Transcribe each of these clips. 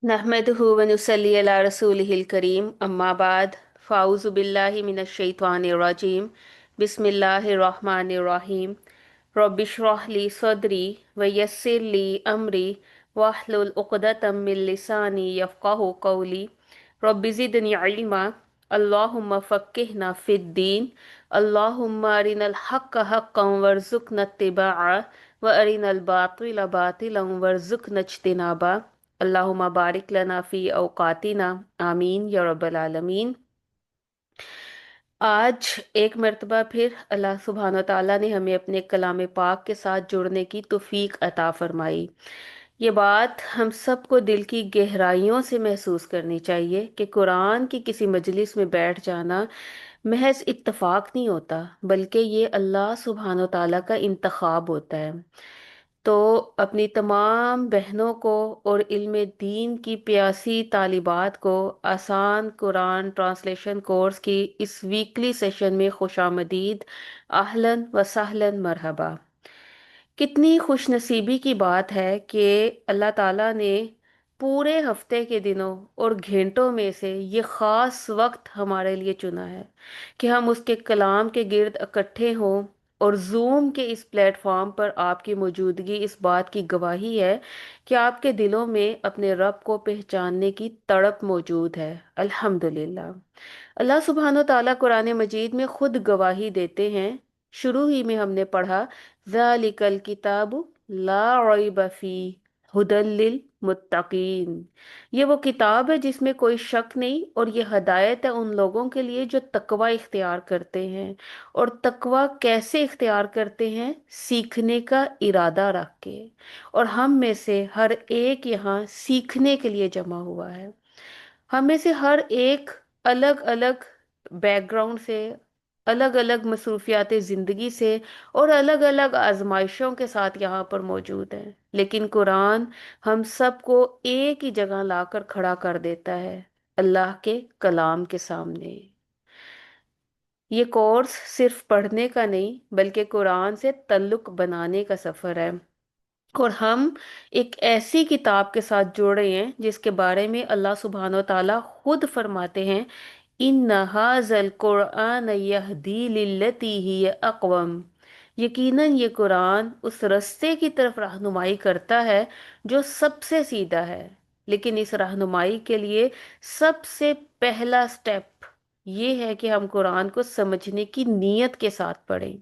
नहमदुहु व नुसल्ली अला रसूलिहिल करीम अम्मा बाद फ़ाऊज़ु बिल्लाहि मिनश शैतानिर रजीम बिस्मिल्लाहिर रहमानिर रहीम रब्बिश्रह ली सदरी व यस्सिर ली अमरी वहलुल उक़दतम मिन लिसानी यफ़क़हु क़ौली रब्बि ज़िदनी इल्मा अल्लाहुम्मा फ़क्किहना फ़िद्दीन अल्लाहुम्मा अरिनल हक़्क़ हक़्क़न वरज़ुक़ना इत्तिबाअ व अरिनल बातिला बातिलन वरज़ुक़ना इज्तिनाबा अल्लाहुम्मा बारिक लना फ़ी औक़ातिना आमीन या रब्बल आलमीन। आज एक मर्तबा फिर अल्लाह सुब्हानो तआला ने हमें अपने कलाम पाक के साथ जुड़ने की तौफीक अता फरमाई। ये बात हम सबको दिल की गहराइयों से महसूस करनी चाहिए कि कुरान की किसी मजलिस में बैठ जाना महज इत्तफाक नहीं होता, बल्कि ये अल्लाह सुब्हानो तआला का इंतखाब होता है। तो अपनी तमाम बहनों को और इल्म दीन की प्यासी तालिबात को आसान कुरान ट्रांसलेशन कोर्स की इस वीकली सेशन में खुशामदीद, आहलन व सहलन मरहबा। कितनी खुशनसीबी की बात है कि अल्लाह ताला ने पूरे हफ्ते के दिनों और घंटों में से ये ख़ास वक्त हमारे लिए चुना है कि हम उसके कलाम के गिर्द इकट्ठे हों। और जूम के इस प्लेटफॉर्म पर आपकी मौजूदगी इस बात की गवाही है कि आपके दिलों में अपने रब को पहचानने की तड़प मौजूद है। अल्हम्दुलिल्लाह। अल्लाह सुब्हानो ताला कुरान मजीद में खुद गवाही देते हैं। शुरू ही में हमने पढ़ा, ज़ालिकल किताबु ला रैब फी हुदल लिल मुत्तकीन। ये वो किताब है जिसमें कोई शक नहीं, और ये हदायत है उन लोगों के लिए जो तकवा इख्तियार करते हैं। और तकवा कैसे इख्तियार करते हैं? सीखने का इरादा रख के। और हम में से हर एक यहाँ सीखने के लिए जमा हुआ है। हम में से हर एक अलग अलग बैकग्राउंड से, अलग अलग मसरूफियात ज़िंदगी से और अलग अलग आजमाइशों के साथ यहाँ पर मौजूद हैं, लेकिन कुरान हम सबको एक ही जगह लाकर खड़ा कर देता है, अल्लाह के कलाम के सामने। ये कोर्स सिर्फ पढ़ने का नहीं, बल्कि कुरान से तल्लुक बनाने का सफ़र है। और हम एक ऐसी किताब के साथ जुड़ रहे हैं जिसके बारे में अल्लाह सुब्हानो ताला खुद फरमाते हैं, इन्ना हाज़ल कुरआन यहदी लिल्लती ही अक़वम। यकीनन ये कुरान उस रास्ते की तरफ रहनुमाई करता है जो सबसे सीधा है। लेकिन इस रहनुमाई के लिए सबसे पहला स्टेप ये है कि हम कुरान को समझने की नीयत के साथ पढ़ें।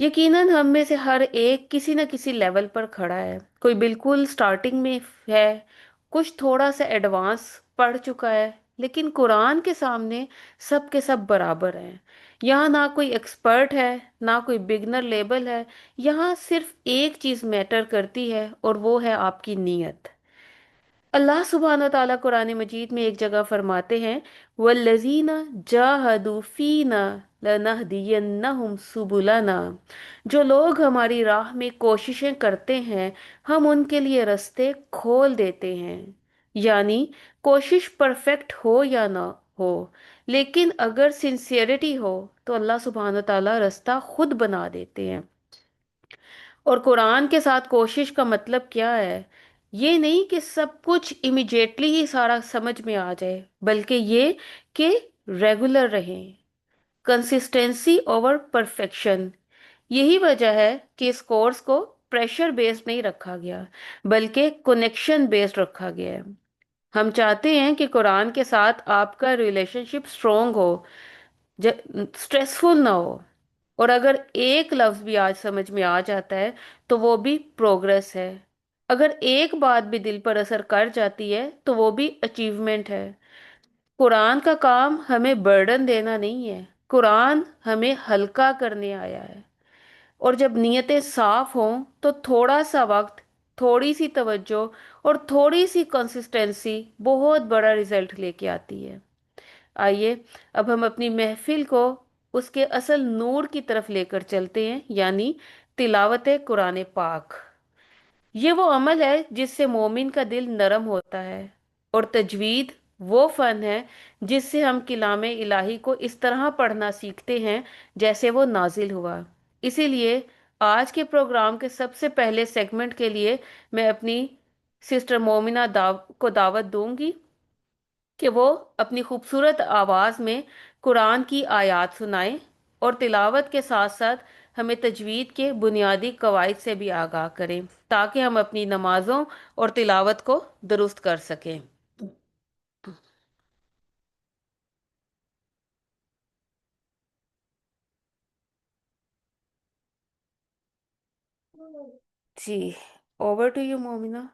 यकीनन हम में से हर एक किसी न किसी लेवल पर खड़ा है। कोई बिल्कुल स्टार्टिंग में है, कुछ थोड़ा सा एडवांस पढ़ चुका है, लेकिन कुरान के सामने सब के सब बराबर हैं। यहाँ ना कोई एक्सपर्ट है, ना कोई बिगनर लेवल है। यहाँ सिर्फ एक चीज़ मैटर करती है, और वो है आपकी नीयत। अल्लाह सुब्हान व तआला कुरान मजीद में एक जगह फरमाते हैं, वल्लज़ीना जाहदू फीना लनहदियन्नहुम सुबुलना। जो लोग हमारी राह में कोशिशें करते हैं, हम उनके लिए रास्ते खोल देते हैं। यानी कोशिश परफेक्ट हो या ना हो, लेकिन अगर सिंसियरिटी हो तो अल्लाह सुब्हान व तआला रास्ता खुद बना देते हैं। और कुरान के साथ कोशिश का मतलब क्या है? ये नहीं कि सब कुछ इमिजिएटली ही सारा समझ में आ जाए, बल्कि ये कि रेगुलर रहें। Consistency over perfection. यही वजह है कि इस कोर्स को प्रेशर बेस्ड नहीं रखा गया, बल्कि कनेक्शन बेस्ड रखा गया है। हम चाहते हैं कि कुरान के साथ आपका रिलेशनशिप स्ट्रोंग हो, स्ट्रेसफुल ना हो। और अगर एक लफ्ज भी आज समझ में आ जाता है तो वो भी प्रोग्रेस है। अगर एक बात भी दिल पर असर कर जाती है तो वो भी अचीवमेंट है। कुरान का काम हमें बर्डन देना नहीं है, कुरान हमें हल्का करने आया है। और जब नीयतें साफ हों तो थोड़ा सा वक्त, थोड़ी सी तवज्जो और थोड़ी सी कंसिस्टेंसी बहुत बड़ा रिजल्ट लेके आती है। आइए अब हम अपनी महफिल को उसके असल नूर की तरफ लेकर चलते हैं, यानी तिलावत कुरान पाक। ये वो अमल है जिससे मोमिन का दिल नरम होता है। और तजवीद वो फन है जिससे हम कलाम इलाही को इस तरह पढ़ना सीखते हैं जैसे वो नाजिल हुआ। इसीलिए आज के प्रोग्राम के सबसे पहले सेगमेंट के लिए मैं अपनी सिस्टर मोमिना को दावत दूंगी कि वो अपनी खूबसूरत आवाज़ में कुरान की आयत सुनाए और तिलावत के साथ साथ हमें तजवीद के बुनियादी कवाइद से भी आगाह करें, ताकि हम अपनी नमाजों और तिलावत को दुरुस्त कर सकें। जी, ओवर टू यू मोमिना।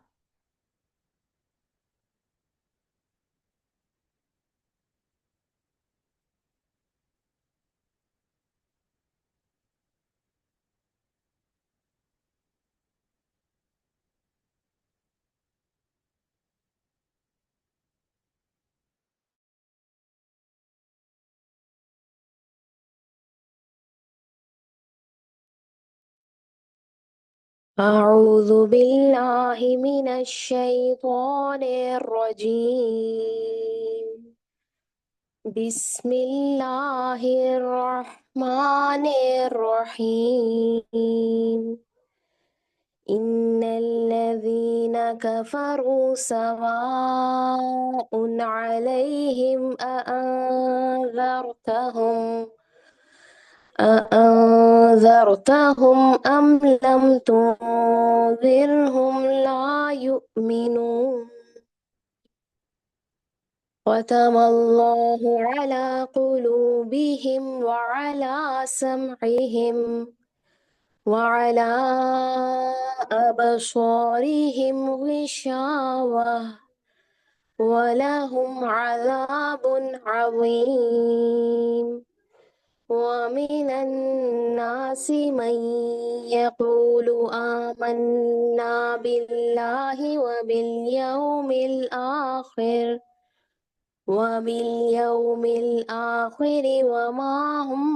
أعوذ بالله من الشيطان الرجيم. بسم الله الرحمن الرحيم. إن الذين كفروا سواء عليهم أأنذرتهم أم لم تنذرهم لا يؤمنون. ختم الله على قلوبهم وعلى سمعهم وعلى أبصارهم غشاوة ولهم عذاب عظيم. ومن الناس من يقول آمنا بالله وباليوم الآخر وما هم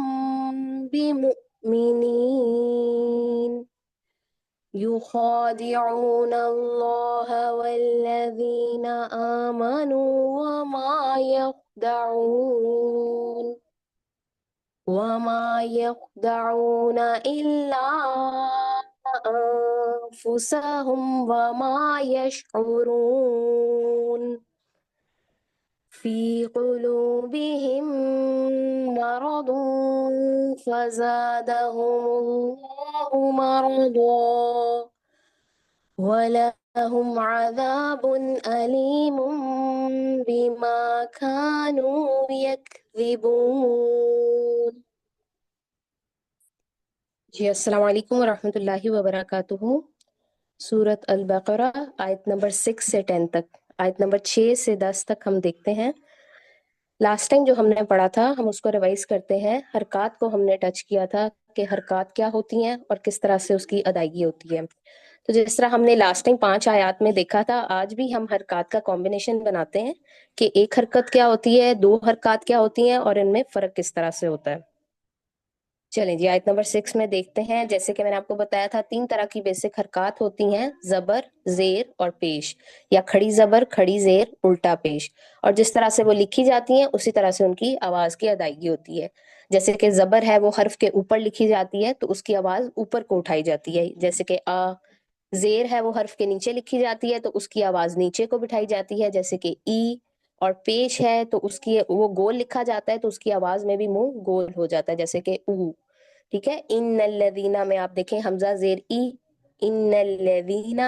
بمؤمنين. يخادعون الله والذين آمنوا وما يخدعون إلا أنفسهم وما يشعرون. في قلوبهم مرض فزادهم الله مرضا ولهم عذاب أليم بما كانوا يكذبون. جی السلام علیکم ورحمۃ اللہ وبرکاتہ. سورت البقرہ آیت نمبر 6 سے 10 تک، آیت نمبر 6 سے 10 تک ہم دیکھتے ہیں. لاسٹ ٹائم جو ہم نے پڑھا تھا ہم اس کو ریوائز کرتے ہیں. حرکات کو ہم نے ٹچ کیا تھا کہ حرکات کیا ہوتی ہیں اور کس طرح سے اس کی ادائیگی ہوتی ہے. تو جس طرح ہم نے لاسٹ ٹائم 5 آیات میں دیکھا تھا، آج بھی ہم حرکات کا کمبینیشن بناتے ہیں کہ ایک حرکت کیا ہوتی ہے، دو حرکات کیا ہوتی ہیں اور ان میں فرق کس طرح سے ہوتا ہے. چلیں جی آیت نمبر 6 میں دیکھتے ہیں. جیسے کہ میں نے آپ کو بتایا تھا 3 طرح کی بیسک حرکات ہوتی ہیں، زبر، زیر اور پیش، یا کھڑی زبر، کھڑی زیر، الٹا پیش. اور جس طرح سے وہ لکھی جاتی ہیں اسی طرح سے ان کی آواز کی ادائیگی ہوتی ہے. جیسے کہ زبر ہے وہ حرف کے اوپر لکھی جاتی ہے تو اس کی آواز اوپر کو اٹھائی جاتی ہے، جیسے کہ آ. زیر ہے وہ حرف کے نیچے لکھی جاتی ہے تو اس کی آواز نیچے کو بٹھائی جاتی ہے، جیسے کہ ای. اور پیش ہے تو اس کی وہ گول لکھا جاتا ہے تو اس کی آواز میں بھی منہ گول ہو جاتا ہے، جیسے کہ او. ٹھیک ہے. ان الذین میں آپ دیکھیں حمزہ زیر ای، ان الذین،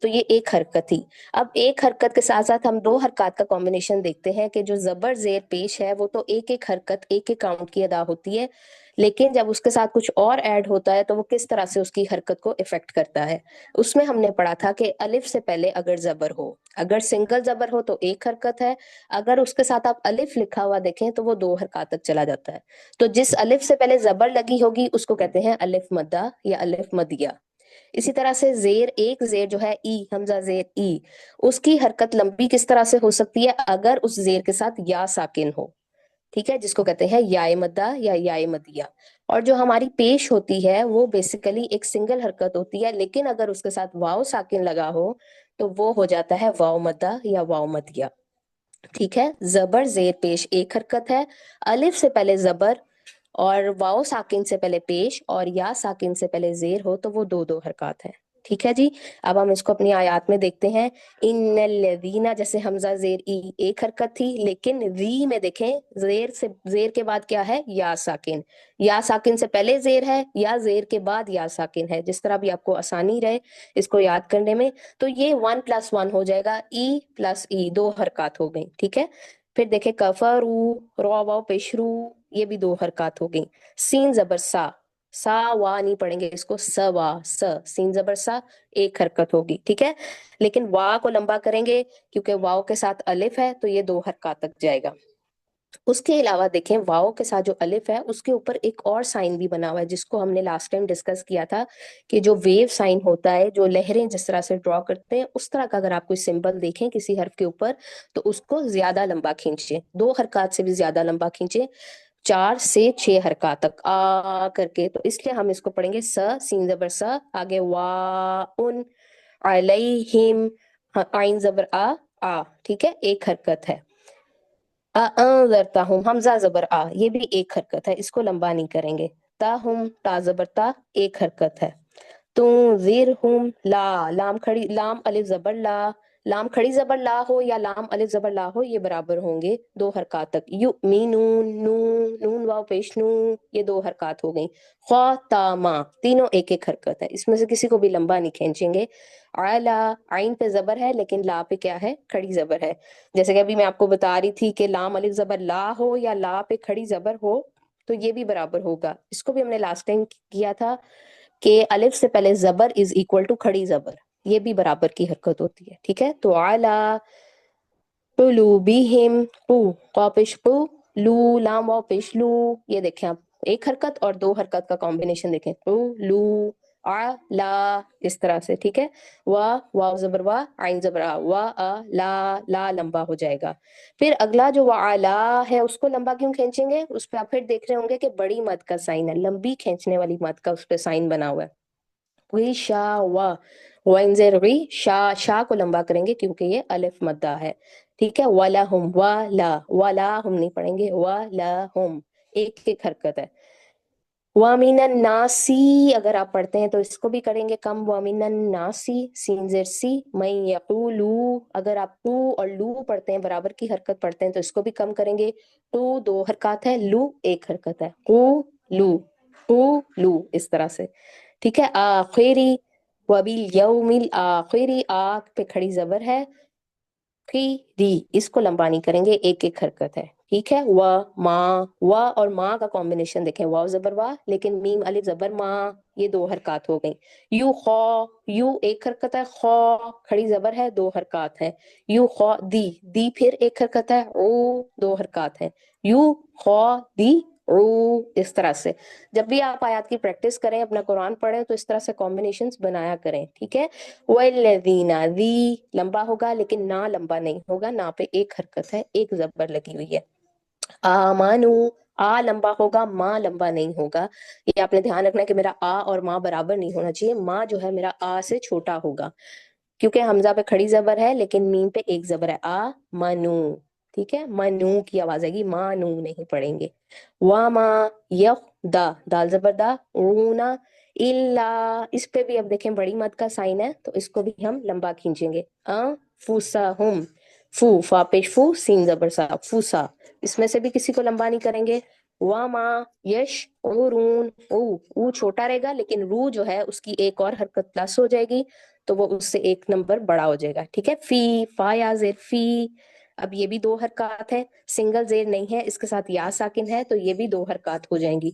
تو یہ ایک حرکت تھی. اب ایک حرکت کے ساتھ ساتھ ہم 2 حرکات کا کمبینیشن دیکھتے ہیں کہ جو زبر زیر پیش ہے وہ تو ایک ایک حرکت ایک ایک کاؤنٹ کی ادا ہوتی ہے، لیکن جب اس کے ساتھ کچھ اور ایڈ ہوتا ہے تو وہ کس طرح سے اس کی حرکت کو افیکٹ کرتا ہے. اس میں ہم نے پڑھا تھا کہ الف سے پہلے اگر زبر ہو، اگر سنگل زبر ہو تو ایک حرکت ہے، اگر اس کے ساتھ آپ الف لکھا ہوا دیکھیں تو وہ 2 حرکات تک چلا جاتا ہے. تو جس الف سے پہلے زبر لگی ہوگی اس کو کہتے ہیں الف مدہ یا الف مدیہ. اسی طرح سے زیر، ایک زیر جو ہے ای، حمزہ زیر ای، اس کی حرکت لمبی کس طرح سے ہو سکتی ہے اگر اس زیر کے ساتھ یا ساکن ہو. ٹھیک ہے، جس کو کہتے ہیں یائے مدہ یا یائے مدیہ. اور جو ہماری پیش ہوتی ہے وہ بیسیکلی ایک سنگل حرکت ہوتی ہے، لیکن اگر اس کے ساتھ واو ساکن لگا ہو تو وہ ہو جاتا ہے واو مدہ یا واو مدیہ. ٹھیک ہے. زبر زیر پیش ایک حرکت ہے، الف سے پہلے زبر اور واو ساکن سے پہلے پیش اور یا ساکن سے پہلے زیر ہو تو وہ 2 2 حرکات ہیں. ठीक है जी। अब हम इसको अपनी आयत में देखते हैं। इन्नल्लज़ीना, जैसे हमजा जेर ई एक हरकत थी, लेकिन री में देखें जेर के बाद क्या है, या साकिन। या साकिन से पहले जेर है, या जेर के बाद या साकिन है, जिस तरह भी आपको आसानी रहे इसको याद करने में। तो ये 1+1 हो जाएगा, ई प्लस ई, दो हरकत हो गई, ठीक है। फिर देखे कफरू, रौ वाव पेशरू, ये भी दो हरकत हो गई। सीन जबर सा वा नहीं पढ़ेंगे इसको, स वा स, सीन जबर सा, एक हरकत होगी, ठीक है। लेकिन वा को लंबा करेंगे क्योंकि वाव के साथ अलिफ है, तो ये दो हरकत तक जाएगा। उसके अलावा देखें, वाव के साथ जो अलिफ है उसके ऊपर एक और साइन भी बना हुआ है, जिसको हमने लास्ट टाइम डिस्कस किया था कि जो वेव साइन होता है, जो लहरें जिस तरह से ड्रॉ करते हैं, उस तरह का अगर आप कोई सिंबल देखें किसी हर्फ के ऊपर, तो उसको ज्यादा लंबा खींचे, दो हरकत से भी ज्यादा लंबा खींचे, 4 से 6 हरकत तक आ करके। तो इसलिए हम इसको पढ़ेंगे स, सीन जबर स, आगे वा उन, अलैहिम, आइन जबर आ, ठीक है, एक हरकत है। अ हमजा जबर आ, ये भी एक हरकत है, इसको लंबा नहीं करेंगे। ता जबर ता, एक हरकत है। ला, लाम खड़ी, लाम अलिफ जबर ला, लाम खड़ी जबर ला हो या लाम अलिफ जबर ला हो, ये बराबर होंगे दो हरकत तक। यू मीनून, नून, नून वाव पेश नू, ये दो हरकत हो गई। ख्वातामा, तीनों एक एक हरकत है, इसमें से किसी को भी लंबा नहीं खींचेंगे। आला, आइन पे जबर है लेकिन ला पे क्या है, खड़ी जबर है। जैसे कि अभी मैं आपको बता रही थी कि लाम अलिफ जबर ला हो या ला पे खड़ी जबर हो, तो ये भी बराबर होगा। इसको भी हमने लास्ट टाइम किया था कि अलिफ से पहले जबर इज इक्वल टू खड़ी जबर, ये भी बराबर की हरकत होती है, ठीक है। तो आला कुलूबिहिम, कु, कौ पेश कु, लू, लाम वाव पेश लू, ये देखें आप, एक हरकत और दो हरकत का कॉम्बिनेशन देखें, कु लू, आ ला, इस तरह से, ठीक है। वा, वाव जबर वा, आइन जबर आ, वा आ ला, ला लंबा हो जाएगा। फिर अगला जो वा ला है, उसको लंबा क्यों खींचेंगे, उस पर आप फिर देख रहे होंगे कि बड़ी मद का साइन है, लंबी खींचने वाली मद का उस पर साइन बना हुआ है। वही शाह वा, वाइनजेरी, शाह, शाह को लंबा करेंगे क्योंकि ये अलिफ मद्दा है, ठीक है। वाला हम नहीं पढ़ेंगे, वाला हम, एक एक हरकत है। वामिनन नासी, अगर आप पढ़ते हैं तो इसको भी करेंगे कम, वामिनन नासी, सीन जेर सी, मैं यकूलू, अगर आप टू और लू पढ़ते हैं, बराबर की हरकत पढ़ते हैं, तो इसको भी कम करेंगे। टू दो हरकत है, लू एक हरकत है, लू, लू, इस तरह से, ठीक है। आखिरी, वबिल यौमिल आखिरी, आख पे खड़ी जबर है, री, इसको लंबा नहीं करेंगे, एक एक हरकत है, ठीक है। व और माँ का कॉम्बिनेशन देखें, वाव जबर वाह, लेकिन मीम अलिफ जबर माँ, ये दो हरकत हो गई। यू खौ, यू एक हरकत है, खौ खड़ी जबर है, दो हरकत है। यू खौ दी फिर एक हरकत है, ओ दो हरकत है। यू खौ दी ओ, इस तरह से जब भी आप आयत की प्रैक्टिस करें, अपना कुरान पढ़ें, तो इस तरह से कॉम्बिनेशंस बनाया करें, ठीक है। वल्लज़ीना, दी लंबा होगा लेकिन ना लंबा नहीं होगा, ना पे एक हरकत है, एक जबर लगी हुई है। आमानु, आ लंबा होगा, माँ लंबा नहीं होगा। ये आपने ध्यान रखना है कि मेरा आ और माँ बराबर नहीं होना चाहिए, माँ जो है मेरा आ से छोटा होगा, क्योंकि हमजा पे खड़ी जबर है लेकिन मीम पे एक जबर है, आ मनु, ठीक है। मनु की आवाज आएगी, मानू नहीं पढ़ेंगे। वामा यख, दाल जबर दा, ऊना, इल्ला, इस पे भी अब देखें बड़ी मद का साइन है, तो इसको भी हम लंबा खींचेंगे। फूसाहुम, फू फा पेश फू, सीन जबर सा, फूसा, इसमें से भी किसी को लंबा नहीं करेंगे। वामा यश उरून, ऊ छोटा रहेगा लेकिन रू जो है उसकी एक और हरकत प्लस हो जाएगी, तो वो उससे एक नंबर बड़ा हो जाएगा, ठीक है। फी, फा या जेर फी, अब ये भी दो हरकत है, सिंगल जेर नहीं है, इसके साथ या साकिन है, तो ये भी दो हरकत हो जाएंगी।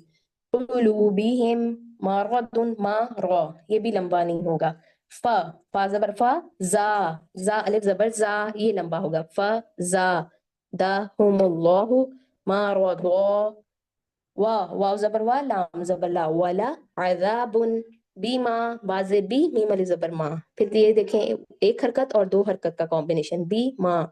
कुलूबिहिम मरदुन, रा, ये भी लंबा नहीं होगा। फा जबर फा, जा अलिफ जबर जा, ये लंबा होगा। जा, दाहुमुल्लाहु मरदु, वाव जबर वा, लाम जबर ला, वाला, अज़ाबुन, बीमा, बाजे बी, मीम अली जबर मा। फिर ये देखें, एक हरकत और दो हरकत का कॉम्बिनेशन, बी मा,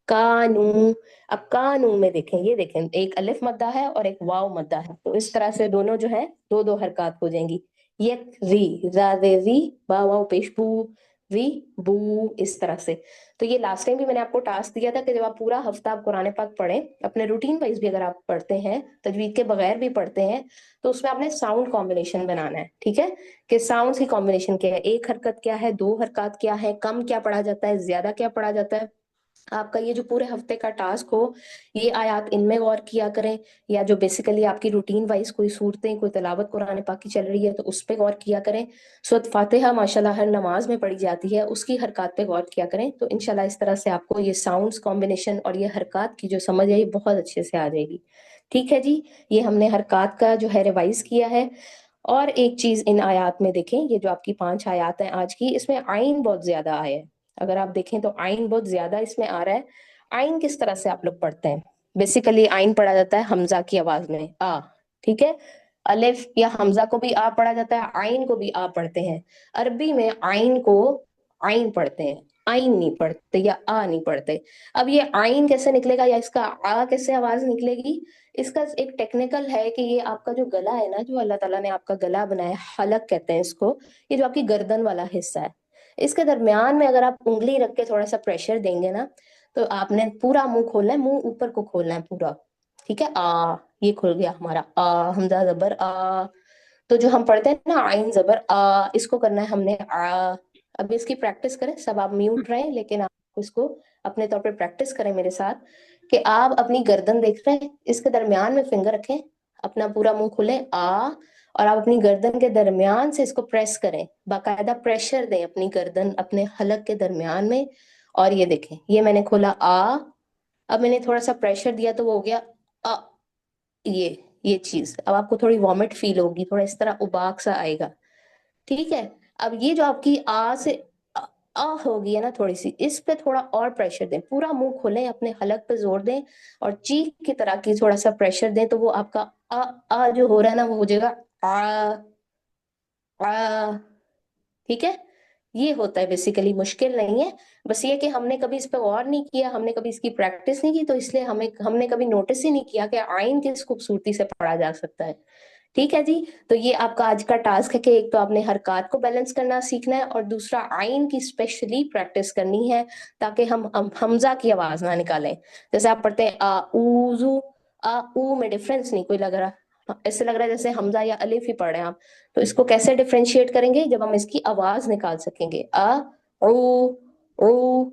कानू। अब कानू में देखें, ये देखें एक अलिफ मद्दा है और एक वाव मद्दा है, तो इस तरह से दोनों जो है दो दो हरकत हो जाएंगी। यक री, जा रे री, बा वाव पेश बू, वी, बू, इस तरह से। तो ये लास्ट टाइम भी मैंने आपको टास्क दिया था कि जब आप पूरा हफ्ता आप कुरान पाक पढ़ें, अपने रूटीन वाइज भी अगर आप पढ़ते हैं, तजवीद के बगैर भी पढ़ते हैं, तो उसमें आपने साउंड कॉम्बिनेशन बनाना है, ठीक है? कि साउंड की कॉम्बिनेशन क्या है, एक हरकत क्या है, दो हरकत क्या है, कम क्या पढ़ा जाता है, ज्यादा क्या पढ़ा जाता है। आपका ये जो पूरे हफ्ते का टास्क हो, ये आयत इनमें गौर किया करें, या जो बेसिकली आपकी रूटीन वाइज कोई सूरतें, कोई तिलावत कुरान पाक की चल रही है तो उस पे गौर किया करें। सूरत फातिहा माशाल्लाह हर नमाज में पढ़ी जाती है, उसकी हरकत पे गौर किया करें, तो इंशाल्लाह इस तरह से आपको ये साउंड्स कॉम्बिनेशन और ये हरकत की जो समझ है ये बहुत अच्छे से आ जाएगी। ठीक है जी, ये हमने हरकत का जो है रिवाइज किया है। और एक चीज इन आयात में देखें, ये जो आपकी 5 आयात हैं आज की, इसमें आइन बहुत ज्यादा आया है। अगर आप देखें तो आइन बहुत ज्यादा इसमें आ रहा है। आइन किस तरह से आप लोग पढ़ते हैं? बेसिकली आइन पढ़ा जाता है हमजा की आवाज में, आ, ठीक है? अलिफ या हमजा को भी आ पढ़ा जाता है, आइन को भी आ पढ़ते हैं। अरबी में आइन को आइन पढ़ते हैं, आइन नहीं पढ़ते या आ नहीं पढ़ते। अब ये आइन कैसे निकलेगा या इसका आ कैसे आवाज निकलेगी? इसका एक टेक्निकल है कि ये आपका जो गला है ना, जो अल्लाह ताला ने आपका गला बनाया है, हलक कहते हैं इसको, ये जो आपकी गर्दन वाला हिस्सा है, इसके दरमियान में अगर आप उंगली रख के थोड़ा सा प्रेशर देंगे ना, तो आपने पूरा मुंह खोलना है, मुंह ऊपर को खोलना है पूरा, ठीक है? ये खुल गया हमारा आ, हमजा जबर आ। तो जो हम पढ़ते हैं ना आइन जबर आ, इसको करना है हमने आ। अभी इसकी प्रैक्टिस करें, सब आप म्यूट रहें, लेकिन आप इसको अपने तौर पे प्रैक्टिस करें मेरे साथ, कि आप अपनी गर्दन देख रहे हैं, इसके दरमियान में फिंगर रखें, अपना पूरा मुंह खोले आ, और आप अपनी गर्दन के दरमियान से इसको प्रेस करें, बाकायदा प्रेशर दें अपनी गर्दन अपने हलक के दरमियान में। और ये देखें, ये मैंने खोला आ, अब मैंने थोड़ा सा प्रेशर दिया तो वो हो गया अ। ये ये चीज अब आपको थोड़ी वॉमिट फील होगी, थोड़ा इस तरह उबाक सा आएगा, ठीक है? अब ये जो आपकी आ से अ, होगी है ना थोड़ी सी, इस पे थोड़ा और प्रेशर दें, पूरा मुंह खोलें, अपने हलक पे जोर दें, और चीख की तरह की थोड़ा सा प्रेशर दें, तो वो आपका जो हो रहा है ना, वो हो जाएगा आ, आ। ठीक है? ये होता है बेसिकली, मुश्किल नहीं है। बस ये कि हमने कभी इस पे गौर नहीं किया, हमने कभी इसकी प्रैक्टिस नहीं की, तो इसलिए हमने कभी नोटिस ही नहीं किया कि आइन किस खूबसूरती से पढ़ा जा सकता है। ठीक है जी। तो ये आपका आज का टास्क है कि एक तो आपने हरकत को बैलेंस करना सीखना है, और दूसरा आइन की स्पेशली प्रैक्टिस करनी है, ताकि हम हमजा की आवाज ना निकालें। जैसे आप पढ़ते हैं आ ऊजू, आ ऊ में डिफरेंस नहीं कोई लग रहा, ऐसे लग रहा है जैसे हमजा या अलिफ ही पढ़ रहे हैं आप। तो इसको कैसे डिफरेंशिएट करेंगे? जब हम इसकी आवाज निकाल सकेंगे, अ ऊ ऊ।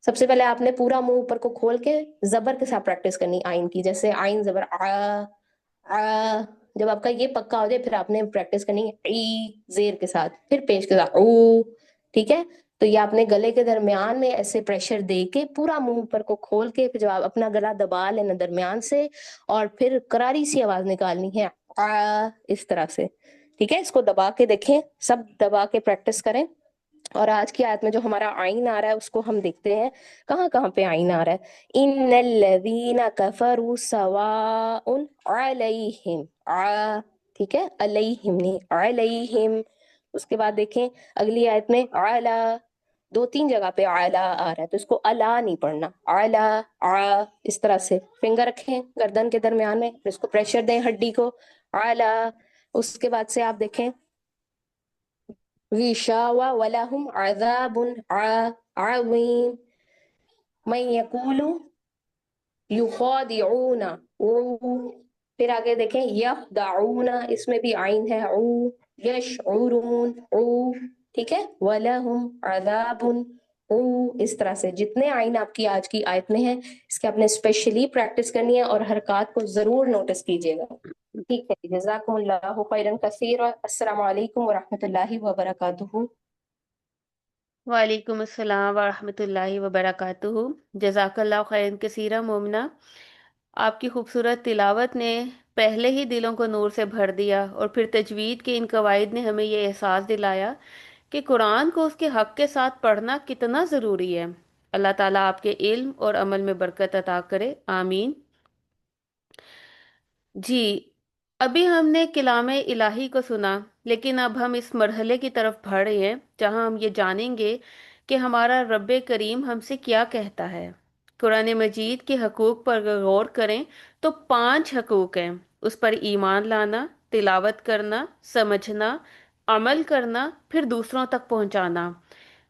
सबसे पहले आपने पूरा मुंह ऊपर को खोल के जबर के साथ प्रैक्टिस करनी आइन की, जैसे आइन जबर आ। जब आपका ये पक्का हो जाए, फिर आपने प्रैक्टिस करनी है ई जेर के साथ, फिर पेश के साथ ऊ। ठीक है? तो ये आपने गले के दरमियान में ऐसे प्रेशर दे के पूरा मुंह ऊपर को खोल के, फिर जब आप अपना गला दबा लेना दरमियान से, और फिर करारी सी आवाज निकालनी है इस तरह से। ठीक है? इसको दबा के देखें, सब दबा के प्रैक्टिस करें। और आज की आयत में जो हमारा आइन आ रहा है उसको हम देखते हैं, कहाँ कहाँ पे आइन आ रहा है। इन्नल्लज़ीना कफरू सवाउन अलैहिम आ, ठीक है? अलैहिम नहीं अलैहिम। उसके बाद देखें अगली आयत में आला, दो तीन जगह पे आला आ रहा है, तो इसको अला नहीं पढ़ना, आला आ। इस तरह से फिंगर रखें गर्दन के दरमियान में, फिर इसको प्रेशर दें हड्डी को, आला। उसके बाद से आप देखें रिशावा वलहुम अज़ाबुन अज़ीम, मैं यकूलु युखादिऊना ऊ। फिर आगे देखें यखदाऊना, इसमें भी आइन है ऊ, यशउरून ऊ। ठीक है? वलहुम अज़ाबुन ऊ। इस तरह से जितने आइन आपकी आज की आयत में है, इसके आपने स्पेशली प्रैक्टिस करनी है, और हरकत को जरूर नोटिस कीजिएगा। ठीक है, जज़ाकुमुल्लाहु खैरन कसीरा। अस्सलामु अलैकुम व रहमतुल्लाहि व बरकातुहू। वालेकुम अस्सलाम वरहमतुल्लाहि वबरकातुहू। जज़ाकल्लाहु खैरन कसीरा मोमिना। आपकी खूबसूरत तिलावत ने पहले ही दिलों को नूर से भर दिया, और फिर तजवीद के इन कवायद ने हमें ये एहसास दिलाया कि कुरान को उसके हक के साथ पढ़ना कितना ज़रूरी है। अल्लाह ताला आपके इल्म और अमल में बरकत अता करे, आमीन। जी, अभी हमने कलामे इलाही को सुना, लेकिन अब हम इस मरहले की तरफ बढ़ रहे हैं जहां हम ये जानेंगे कि हमारा रब्बे करीम हमसे क्या कहता है। कुरान मजीद के हकूक पर अगर गौर करें तो 5 हकूक हैं। उस पर ईमान लाना, तिलावत करना, समझना, अमल करना, फिर दूसरों तक पहुंचाना।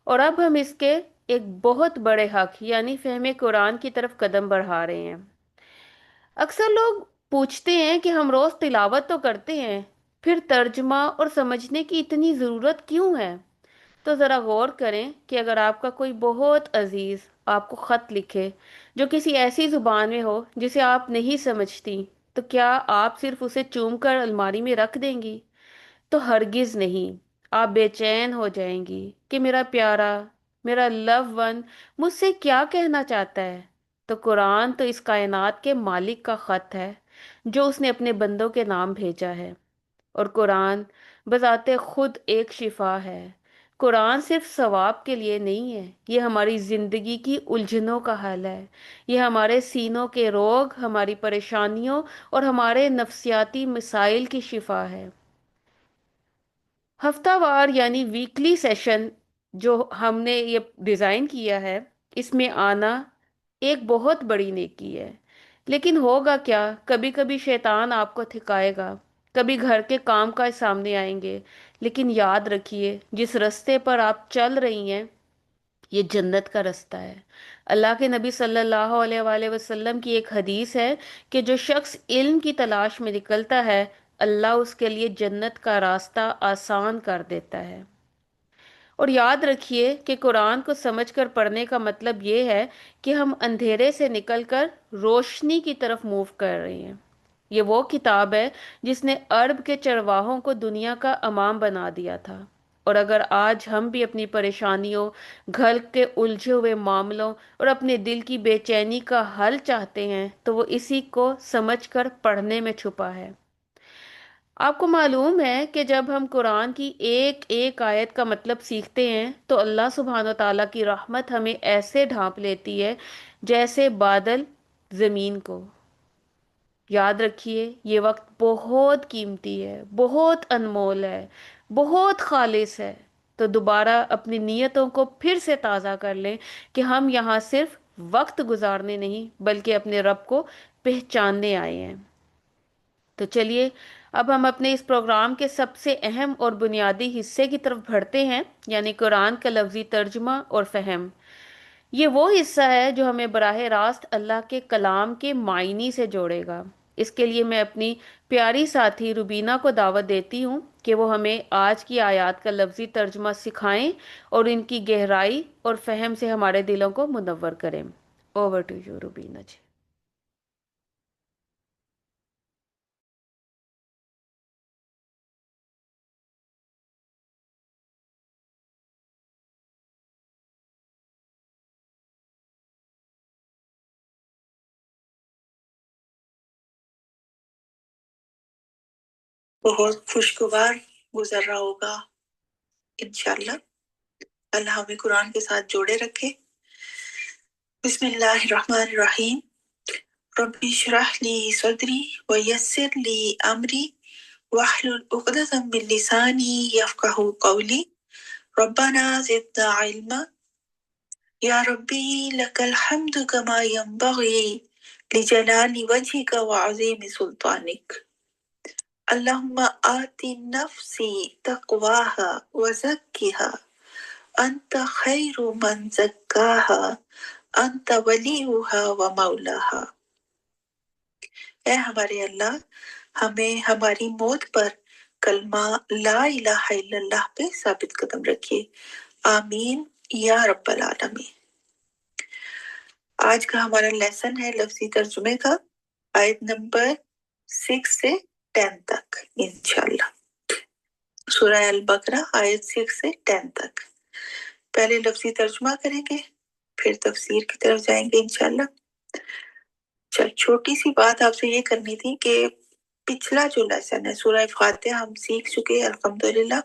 اور اب ہم اس کے ایک بہت بڑے حق یعنی فہم قرآن کی طرف قدم بڑھا رہے ہیں۔ اکثر لوگ پوچھتے ہیں کہ ہم روز تلاوت تو کرتے ہیں، پھر ترجمہ اور سمجھنے کی اتنی ضرورت کیوں ہے؟ تو ذرا غور کریں کہ اگر آپ کا کوئی بہت عزیز آپ کو خط لکھے جو کسی ایسی زبان میں ہو جسے آپ نہیں سمجھتی، تو کیا آپ صرف اسے چوم کر الماری میں رکھ دیں گی؟ تو ہرگز نہیں۔ آپ بے چین ہو جائیں گی کہ میرا پیارا، میرا لو ون مجھ سے کیا کہنا چاہتا ہے۔ تو قرآن تو اس کائنات کے مالک کا خط ہے جو اس نے اپنے بندوں کے نام بھیجا ہے۔ اور قرآن بذات خود ایک شفا ہے۔ قرآن صرف ثواب کے لیے نہیں ہے، یہ ہماری زندگی کی الجھنوں کا حل ہے۔ یہ ہمارے سینوں کے روگ، ہماری پریشانیوں اور ہمارے نفسیاتی مسائل کی شفا ہے۔ ہفتہ وار یعنی ویکلی سیشن جو ہم نے یہ ڈیزائن کیا ہے، اس میں آنا ایک بہت بڑی نیکی ہے۔ لیکن ہوگا کیا، کبھی کبھی شیطان آپ کو تھکائے گا، کبھی گھر کے کام کاج سامنے آئیں گے، لیکن یاد رکھیے جس رستے پر آپ چل رہی ہیں یہ جنت کا رستہ ہے۔ اللہ کے نبی صلی اللہ علیہ وآلہ وسلم کی ایک حدیث ہے کہ جو شخص علم کی تلاش میں نکلتا ہے اللہ اس کے لیے جنت کا راستہ آسان کر دیتا ہے۔ اور یاد رکھیے کہ قرآن کو سمجھ کر پڑھنے کا مطلب یہ ہے کہ ہم اندھیرے سے نکل کر روشنی کی طرف موو کر رہے ہیں۔ یہ وہ کتاب ہے جس نے عرب کے چرواہوں کو دنیا کا امام بنا دیا تھا۔ اور اگر آج ہم بھی اپنی پریشانیوں، گھر کے الجھے ہوئے معاملوں اور اپنے دل کی بے چینی کا حل چاہتے ہیں تو وہ اسی کو سمجھ کر پڑھنے میں چھپا ہے۔ آپ کو معلوم ہے کہ جب ہم قرآن کی ایک ایک آیت کا مطلب سیکھتے ہیں تو اللہ سبحانہ و تعالیٰ کی رحمت ہمیں ایسے ڈھانپ لیتی ہے جیسے بادل زمین کو۔ یاد رکھیے یہ وقت بہت قیمتی ہے، بہت انمول ہے، بہت خالص ہے۔ تو دوبارہ اپنی نیتوں کو پھر سے تازہ کر لیں کہ ہم یہاں صرف وقت گزارنے نہیں بلکہ اپنے رب کو پہچاننے آئے ہیں۔ تو چلیے اب ہم اپنے اس پروگرام کے سب سے اہم اور بنیادی حصے کی طرف بڑھتے ہیں، یعنی قرآن کا لفظی ترجمہ اور فہم۔ یہ وہ حصہ ہے جو ہمیں براہ راست اللہ کے کلام کے معنی سے جوڑے گا۔ اس کے لیے میں اپنی پیاری ساتھی روبینہ کو دعوت دیتی ہوں کہ وہ ہمیں آج کی آیات کا لفظی ترجمہ سکھائیں اور ان کی گہرائی اور فہم سے ہمارے دلوں کو منور کریں۔ اوور ٹو یو روبینہ جی۔ بہت خوشگوار گزر رہا ہوگا انشاءاللہ۔ اللہ ہمیں قرآن کے ساتھ جوڑے رکھے۔ بسم اللہ الرحمن الرحیم۔ ربی اشرح لی صدری ویسر لی امری واحلل عقدۃ من لسانی یفقہوا قولی۔ ربنا زدنا علما یا ربی لک الحمد کما ینبغی لجلال وجهک وعظیم سلطانک۔ اللہم آت نفسی تقواها وزکها انت خیر من زکاها انت ولیها ومولاها۔ اے ہمارے اللہ، ہمیں ہماری موت پر کلمہ لا الہ الا اللہ پہ ثابت قدم رکھیے، آمین یا رب العالمین۔ آج کا ہمارا لیسن ہے لفظی ترجمے کا، آیت نمبر 6 سے 10 تک انشاءاللہ۔ سورہ البقرہ آیت 6 سے 10 تک۔ پہلے لفظی ترجمہ کریں گے، پھر تفسیر کی طرف جائیں گے انشاءاللہ۔ چھوٹی سی بات آپ سے یہ کرنی تھی کہ پچھلا جو لیسن ہے سورہ فاتحہ ہم سیکھ چکے الحمدللہ۔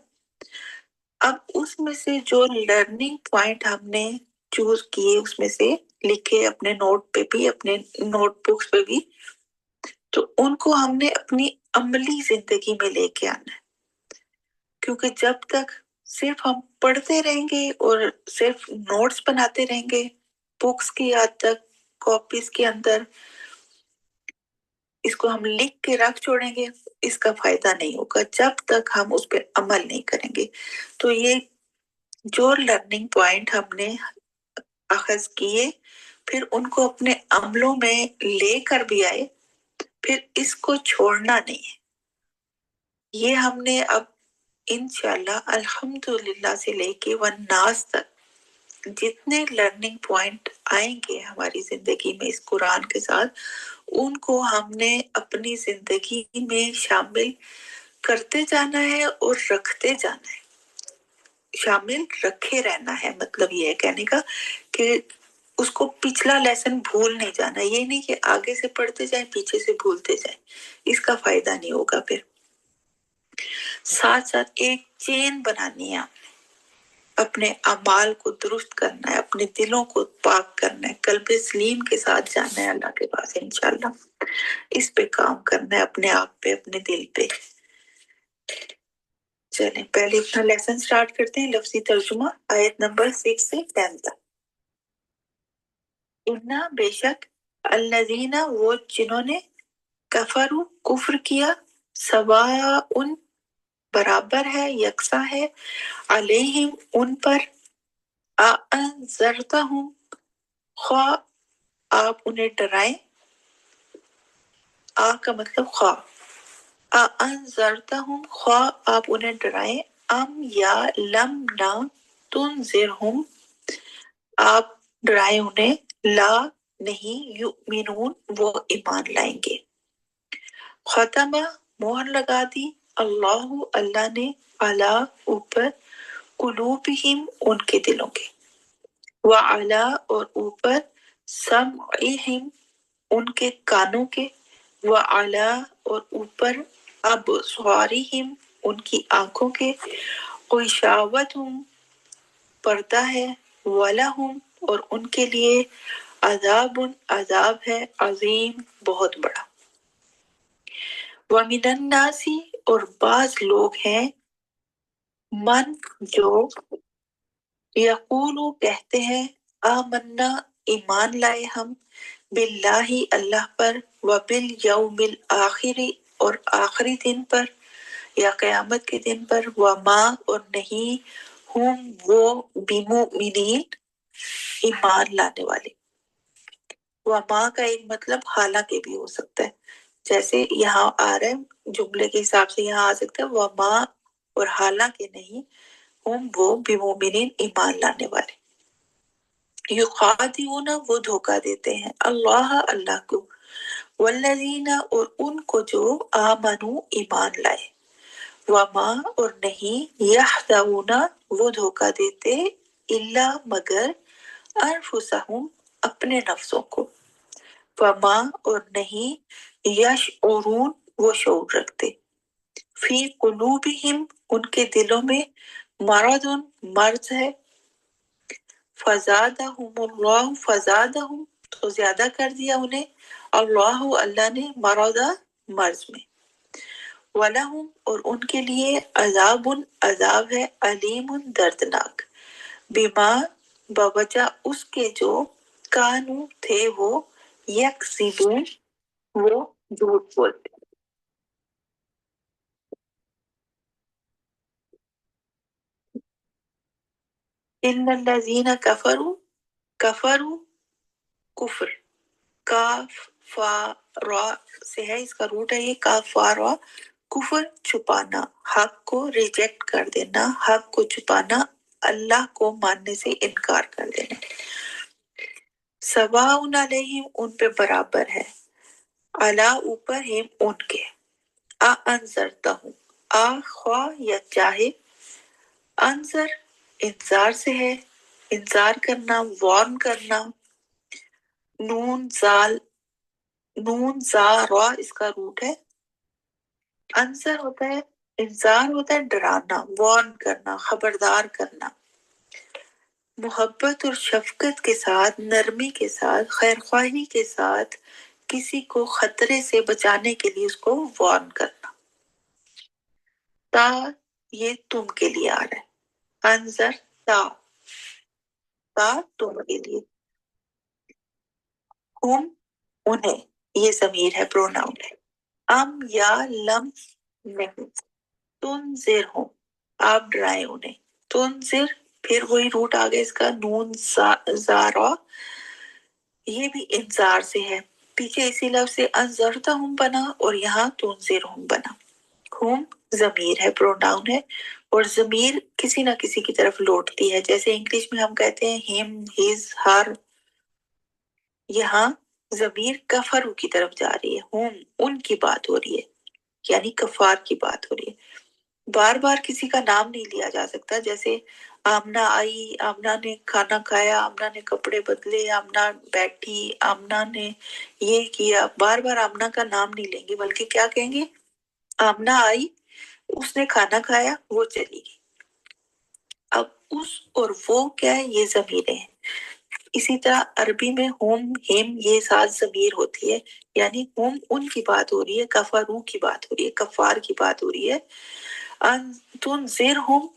اب اس میں سے جو لرننگ پوائنٹ ہم نے چوز کیے اس میں سے لکھے اپنے نوٹ پہ بھی، اپنے نوٹ بکس پہ بھی، تو ان کو ہم نے اپنی عملی زندگی میں لے کے آنا ہے۔ کیونکہ جب تک صرف ہم پڑھتے رہیں گے اور صرف نوٹس بناتے رہیں گے بکس کی یاد تک، کاپیز کے اندر، اس کو ہم لکھ کے رکھ چھوڑیں گے، اس کا فائدہ نہیں ہوگا جب تک ہم اس پہ عمل نہیں کریں گے۔ تو یہ जो लर्निंग पॉइंट हमने अखज किए, फिर उनको अपने अमलों में लेकर भी आए, फिर इसको छोड़ना नहीं है। ये हमने अब इंशाल्लाह अल्हम्दुलिल्लाह से लेके वन्नास तक जितने लर्निंग पॉइंट आएंगे हमारी जिंदगी में इस कुरान के साथ, उनको हमने अपनी जिंदगी में शामिल करते जाना है और रखते जाना है। शामिल रखे रहना है, मतलब ये है कहने का कि उसको पिछला लेसन भूल नहीं जाना। ये नहीं कि आगे से पढ़ते जाए पीछे से भूलते जाए, इसका फायदा नहीं होगा। फिर साथ साथ एक चेन बनानी है, अपने अमाल को दुरुस्त करना है, अपने दिलों को पाक करना है, कल्बे सलीम के साथ जाना है अल्लाह के पास इंशाल्लाह। इस पे काम करना है, अपने आप पे, अपने दिल पे। चलें पहले अपना लेसन स्टार्ट करते हैं। लफ्जी तर्जुमा आयत नंबर 6 से 10 तक। इन्ना बेशक अल्लज़ीना वो जिन्होंने कफरू कुफ्र किया, सवाउन बराबर है, यकसा है, अलैहिम उन पर, अअंज़रतहुम ख्वा आप उन्हें डराएं, आ का मतलब ख्वा, अअंज़रतहुम ख्वा आप उन्हें डराएं, अम या लम ना तुनज़िरहुम आप डराएं उन्हें, ला नहीं युमिनून वो ईमान लाएंगे। खतमा मोहर लगा दी, अल्लाहु अल्लाह ने, अला ऊपर, कुलूबिहिम उनके दिलों के, व अला और ऊपर, समइहिम उनके कानों के, व अला और ऊपर, अबसारिहिम उनकी आंखों के, गिशावतहुम पर्दा है, वलहुम और उनके लिए, अजाबुन अजाब है, अजीम बहुत बड़ा। वमिनन नासी और बाज लोग हैं, मन जो यकूलु कहते हैं, आमन्ना ईमान लाए हम, बिल्लाही अल्लाह पर, व बिल यौमिल आखिरी और आखिरी दिन पर या क़यामत के दिन पर, व माँ और नहीं हुम वो बिमुमिनीन ईमान लाने वाले। व माँ का एक मतलब हालांकि भी हो सकता है, जैसे यहाँ आ रहा है जुमले के हिसाब से यहाँ आ सकता है व माँ और हालांकि नहीं हुम वो बिमुमिनीन ईमान लाने वाले। युखादिऊना वो धोखा देते हैं, अल्लाह अल्लाह को, वल्लज़ीना और उनको जो आमनू ईमान लाए, वमा और नहीं यहदाऊना वो धोखा देते, इल्ला मगर, अनफुसहुम अपने नफ्सों को, वमा और नहीं यशउरून वो शऊर रखते, फी कुलूबिहिम उनके दिलों में, मरदुन मर्ज है, फजादहुमुल्लाहु फजादहुम तो ज्यादा कर दिया उन्हें, अल्लाह अल्लाह ने, मरदा मर्ज में, वलहुम और उनके लिए, अजाबुन अजाब है, अलीमुन दर्दनाक, बिमा बवजह उसके जो, कानू थे वो, यकसिबून वो झूठ बोलते। इन्नल्लज़ीना कफरू कफरू कुफ्र, काफ फा रा से है, इसका रूट है ये काफ फा रा, कुफ्र छुपाना, हक को रिजेक्ट कर देना, हक को छुपाना, अल्लाह को मानने से इनकार कर देना। सवाउन अलैहिम उन पे बराबर है, अला ऊपर हिम उनके, आ अंजरता हूँ, आ ख्वा या चाहे, अंजर इंतजार से है, इंतजार करना, वार्न करना, नून जाल नून जा रा इसका रूट है, अंसर होता है, इंतजार होता है डराना, वार्न करना, खबरदार करना, मोहब्बत और शफकत के साथ, नरमी के साथ, खैरख्वाही के साथ किसी को खतरे से बचाने के लिए उसको वार्न करना। ता ये तुम के लिए आ रहा है, अंजर ता तुम के लिए, हुम उन्हें ये ज़मीर है, प्रोनाउन है, अम या लम नहीं, तुनज़िर हो आप डराए उन्हें, तुनज़िर फिर वही रूट आ गया इसका नून ज़ारा, ये भी इंतजार से है। पीछे इसी लफ्ज से अंजरता हम बना और यहाँ तुनजिर हम बना। हुम जमीर है, प्रोनाउन है, और जमीर किसी ना किसी की तरफ लौटती है। जैसे इंग्लिश में हम कहते हैं हिम, हिज, हर, यहाँ जमीर कफरू की तरफ जा रही है। हुम उनकी बात हो रही है, यानी कफार की बात हो रही है। बार बार किसी का नाम नहीं लिया जा सकता। जैसे आमना आई, आमना ने खाना खाया, आमना ने कपड़े बदले, आमना बैठी, आमना ने ये किया। बार बार आमना का नाम नहीं लेंगे, बल्कि क्या कहेंगे, आमना आई, उसने खाना खाया, वो चली गई। अब उस और वो क्या है, ये ज़मीरें हैं। इसी तरह अरबी में हुम, हिम, ये सात ज़मीर होती है, यानी हुम उनकी बात हो रही है, कफारू की बात हो रही है, कफार की बात हो रही है। तुनज़िर हुम,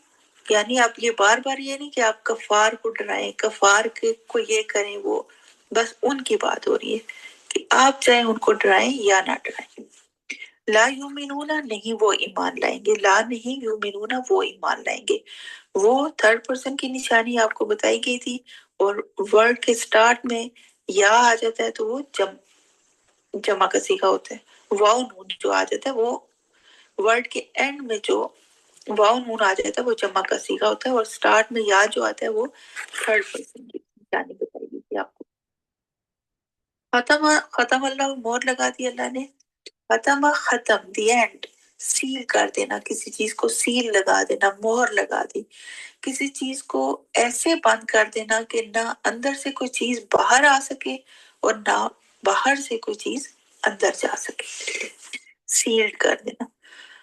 यानी आप ये बार बार ये नहीं कि आप कफार को डराएं, कफार को ये करें, वो बस उनकी बात हो रही है कि आप चाहे उनको डराएं या ना डराएं। ला युमिनूना, नहीं वो ईमान लाएंगे, ला नहीं युमिनूना, वो ईमान लाएंगे। वो थर्ड पर्सन की निशानी आपको बताई गई थी, और वर्ड के स्टार्ट में या आ जाता है तो वो जमा का सीगा होता है। वाव नून जो आ जाता है, वो वर्ड के एंड में जो वाव नून आ जाता है वो जमा का सीगा होता है, और स्टार्ट में या जो आता है वो थर्ड पर्सन की निशानी बताई गई थी आपको। खत्म, खत्म अल्लाह, मोहर लगा दी अल्लाह ने। खत्म, खत्म, दी एंड, सील कर देना, किसी चीज को सील लगा देना, मोहर लगा दी। किसी चीज को ऐसे बंद कर देना कि ना अंदर से कोई चीज बाहर आ सके और ना बाहर से कोई चीज अंदर जा सके, सील्ड कर देना।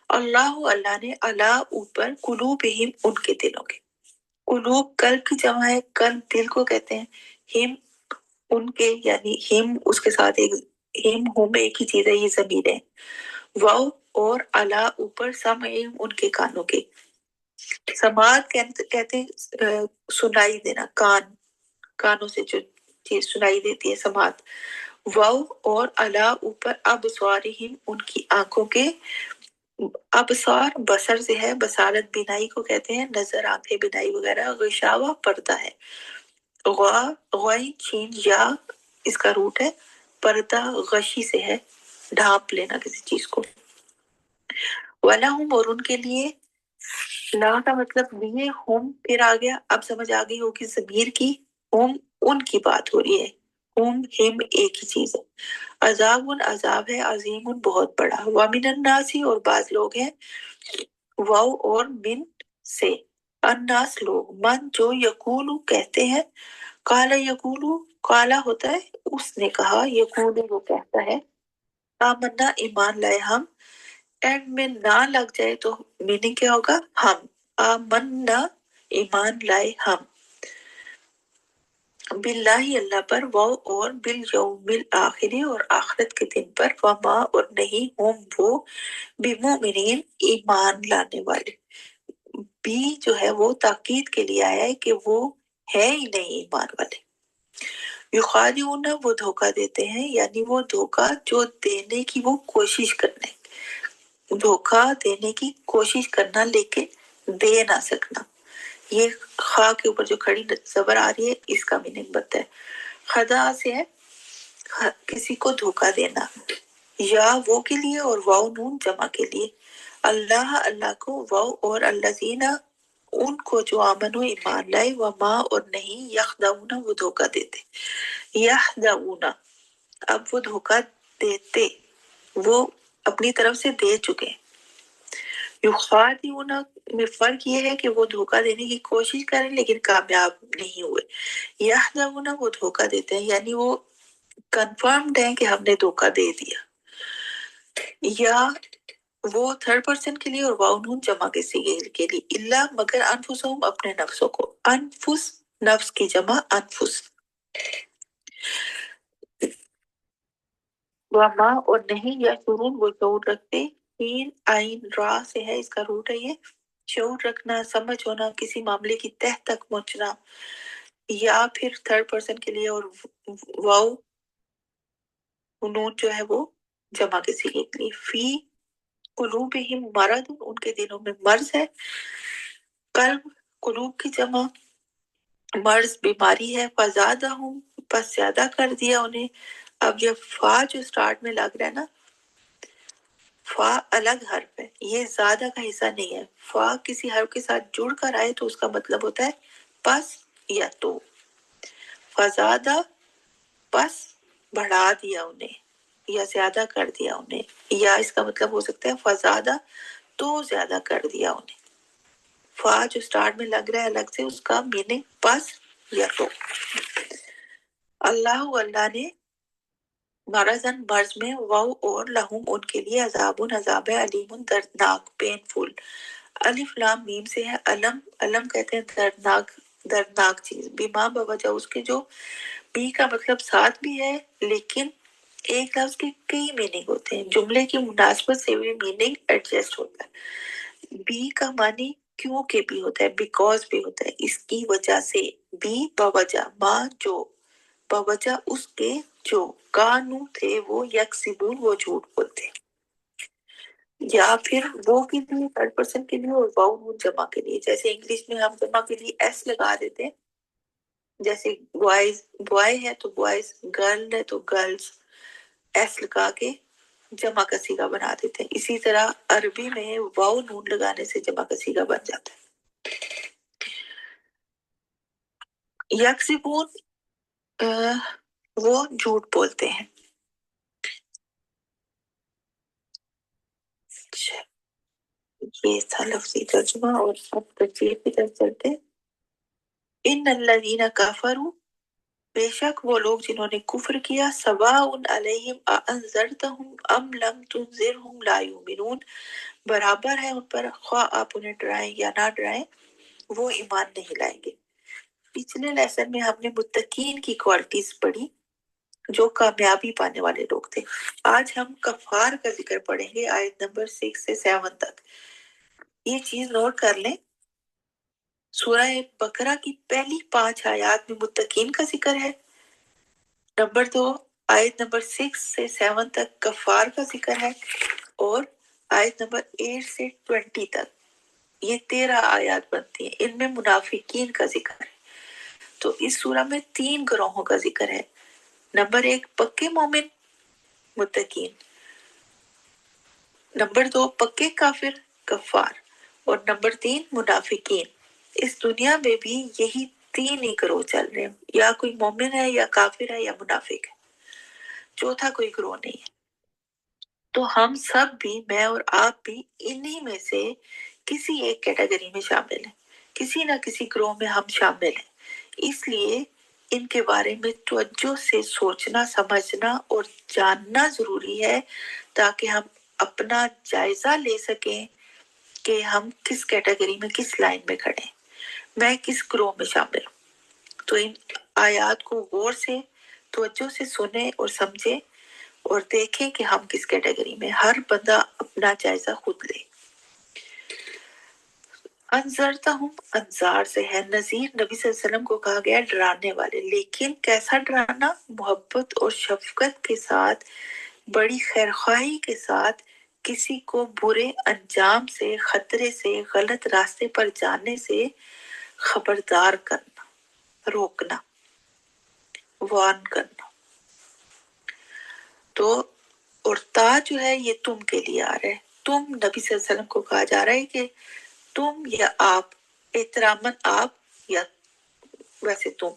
अल्लाह, अल्लाह ने, अला ऊपर, कुलूबिहिम उनके दिलों के। कुलूब कल्ब की जमा है, कल्ब दिल को कहते हैं। हिम उनके, यानी हिम उसके साथ एक हिम हुम एक ही चीज है, ये ज़मीर है। वाव और अला ऊपर, समईम उनके कानों के। समात कहते हैं सुनाई देना, कानों से जो चीज सुनाई देती है, समात। वाव और अला ऊपर, अबसारिहिम उनकी आंखों के। अबसार बसर से है, बसारत बिनाई को कहते हैं, नजर, आंखें, बिनाई वगैरह। गिशावा पर्दा है। छीन या इसका रूट है। पर्दा गशी से है, ढांप लेना किसी चीज को। वलहुम और उनके लिए, ला का मतलब लिए, हुम फिर आ गया। अब समझ आ गई होगी ज़मीर की, हुम उनकी बात हो रही है, हुम हिम एक ही चीज है। अजाबुन अजाब है, अजीमुन बहुत बड़ा। वमिनन नासी और बाज लोग हैं, वाव और मिन से। अन्नास लोग, मन जो यकूलू कहते हैं, काला यकूलू काला होता है उसने कहा, यकूलू वो कहता है। आमन्ना ईमान लाए हम, एंड में ना लग जाए तो मीनिंग क्या होगा, हम। आमन्ना ईमान लाए हम, बिल्लाही अल्लाह पर, वो और बिल यौमिल आखिरी और आखिरत के दिन पर, वमा और नहीं हम वो, बिमुमिनीन ईमान लाने वाले। बी जो है वो ताकीद के लिए आया है कि वो है ही नहीं ईमान वाले। युखादिऊना वो धोखा देते हैं, यानी वो धोखा जो देने की वो कोशिश करने, धोखा देने की कोशिश करना लेकिन दे ना सकना। ये खा के ऊपर जो खड़ी जबर आ रही है, इसका मीनिंग बनता है। खदा से है किसी को धोखा देना, या वो के लिए और वाव नून जमा के लिए। अल्लाह अल्लाह को, वाव और अल्लाजीना उनको जो आमनो ईमान लाए, व माँ और नहीं, यखदाऊना वो धोखा देते, यखदाऊना अब वो धोखा देते, वो अपनी तरफ से दे चुके। युखादिऊना में फर्क ये है कि वो धोखा देने की कोशिश करें लेकिन कामयाब नहीं हुए। यखदाऊना वो धोखा देते हैं, यानी वो कंफर्म्ड है कि हमने धोखा दे दिया। या वो थर्ड पर्सन के लिए और वाव नून जमा के सीगे के लिए। इल्ला मगर, अनफुसहुम अपने नफ्सों को, अनफुस नफ्स की जमा अनफुस। वमा और नहीं, या शुरून वो शऊर रखते, हीन आइन रा से है इसका रूट है ये, शऊर रखना, समझ होना, किसी मामले की तह तक पहुंचना। या फिर थर्ड पर्सन के लिए और वाव नून जो है वो जमा के सीगे के लिए। फी कुलूबिहिम मरद, उनके दिलों में मर्ज है। कल्ब कुलूब की जमा, मर्ज बीमारी है, फजादा हूँ बस ज्यादा कर दिया उन्हें। अब ये फा जो स्टार्ट में लग रहा है ना, फा अलग हर्फ है, ये ज्यादा का हिस्सा नहीं है। फा किसी हर्फ के साथ जुड़ कर आए तो उसका मतलब होता है बस या तो। फजादा बस बढ़ा दिया उन्हें या ज्यादा कर दिया उन्हें, या इसका मतलब हो सकता है फजादा तो ज्यादा कर दिया उन्हें। फा जो स्टार्ट में लग रहा है अलग से, उसका मीनिंग बस या तो। अल्लाह अल्लाह ने मरजन मर्ज में वाउ और लहुम उनके लिए अजाबुन अजाब है, अलीमुन दर्दनाक पेनफुल। अलिफ लाम मीम से है अलम, अलम कहते हैं दर्दनाक, दर्दनाक चीज। बीमा बवजह उसके, जो बी का मतलब साथ भी है, लेकिन एक लफ्ज के कई मीनिंग होते हैं, जुमले की मुनासबत से भी मीनिंग एडजस्ट होता है। बी का मानी क्यों के भी होता है, बिकॉज भी होता है, इसकी वजह से। बी बवजह, माँ जो, बवजह उसके जो, कानू थे वो, यकसिबून वो झूठ बोलते, या फिर वो के लिए थर्ड पर्सन के लिए और वाउ नून जमा के लिए। जैसे इंग्लिश में हम जमा के लिए एस लगा देते हैं, जैसे बॉयज बॉय है तो बॉयज, गर्ल है तो गर्ल्स, एस लगा के जमा का सीगा बना देते हैं। इसी तरह अरबी में वाउ नून लगाने से जमा का सीगा बन जाता है। यकसिबून वो झूठ बोलते हैं। ये था लफ्जी तर्जुमा, और अब तफसीर की तरफ चलते हैं। इन अल्लज़ीना कफरू, बेशक वो लोग जिन्होंने कुफ्र किया, सवाउन अलैहिम अअंज़रतहुम अम लम तुनज़िरहुम ला युमिनून, बराबर है उन पर ख्वाह आप उन्हें डराएं या ना डराएं, वो ईमान नहीं लाएंगे। पिछले लेसन में हमने मुत्तकीन की क्वालिटीज पढ़ी, जो कामयाबी पाने वाले लोग थे। आज हम कफार का जिक्र पढ़ेंगे, आयत नंबर 6 से 7 तक। ये चीज नोट कर लें, सूरह बकरा की पहली 5 आयत में मुत्तकीन का जिक्र है। नंबर 2 आयत नंबर 6 से 7 तक कफार का जिक्र है, और आयत नंबर 8 से 20 तक, ये 13 आयत बनती है, इनमें मुनाफिकीन का जिक्र है। तो इस सूरा में 3 ग्रोहों का जिक्र है। नंबर 1 पक्के मोमिन मुत्तकीन, नंबर 2 पक्के काफिर कफार, और नंबर 3 मुनाफिकीन। इस दुनिया में भी यही 3 ही ग्रोह चल रहे हैं, या कोई मोमिन है या काफिर है या मुनाफिक है, चौथा कोई ग्रोह नहीं है। तो हम सब भी, मैं और आप भी इन्हीं में से किसी एक कैटेगरी में शामिल हैं, किसी ना किसी ग्रोह में हम शामिल हैं। इसलिए इनके बारे में तवज्जो से सोचना, समझना और जानना जरूरी है, ताकि हम अपना जायजा ले सकें कि हम किस कैटेगरी में, किस लाइन में खड़े हैं, मैं किस ग्रोह में शामिल हूँ। तो इन आयात को गौर से, तवज्जो से सुने और समझे, और देखें कि हम किस कैटेगरी में। हर बंदा अपना जायजा खुद ले। अंजरता हूँ अंजार से है, नजीर नबी सल्लल्लाहु अलैहि वसल्लम को कहा गया डराने वाले, लेकिन कैसा डराना, मोहब्बत और शफकत के साथ, बड़ी खैरख्वाही के साथ, किसी को बुरे अंजाम से, खतरे से, गलत रास्ते पर जाने से खबरदार करना, रोकना, वार्न करना। तो और ता जो है ये तुम के लिए आ रहा है, तुम नबी सल्लल्लाहु अलैहि वसल्लम को कहा जा रहा है कि तुम या आप, एहतरामन आप या वैसे तुम,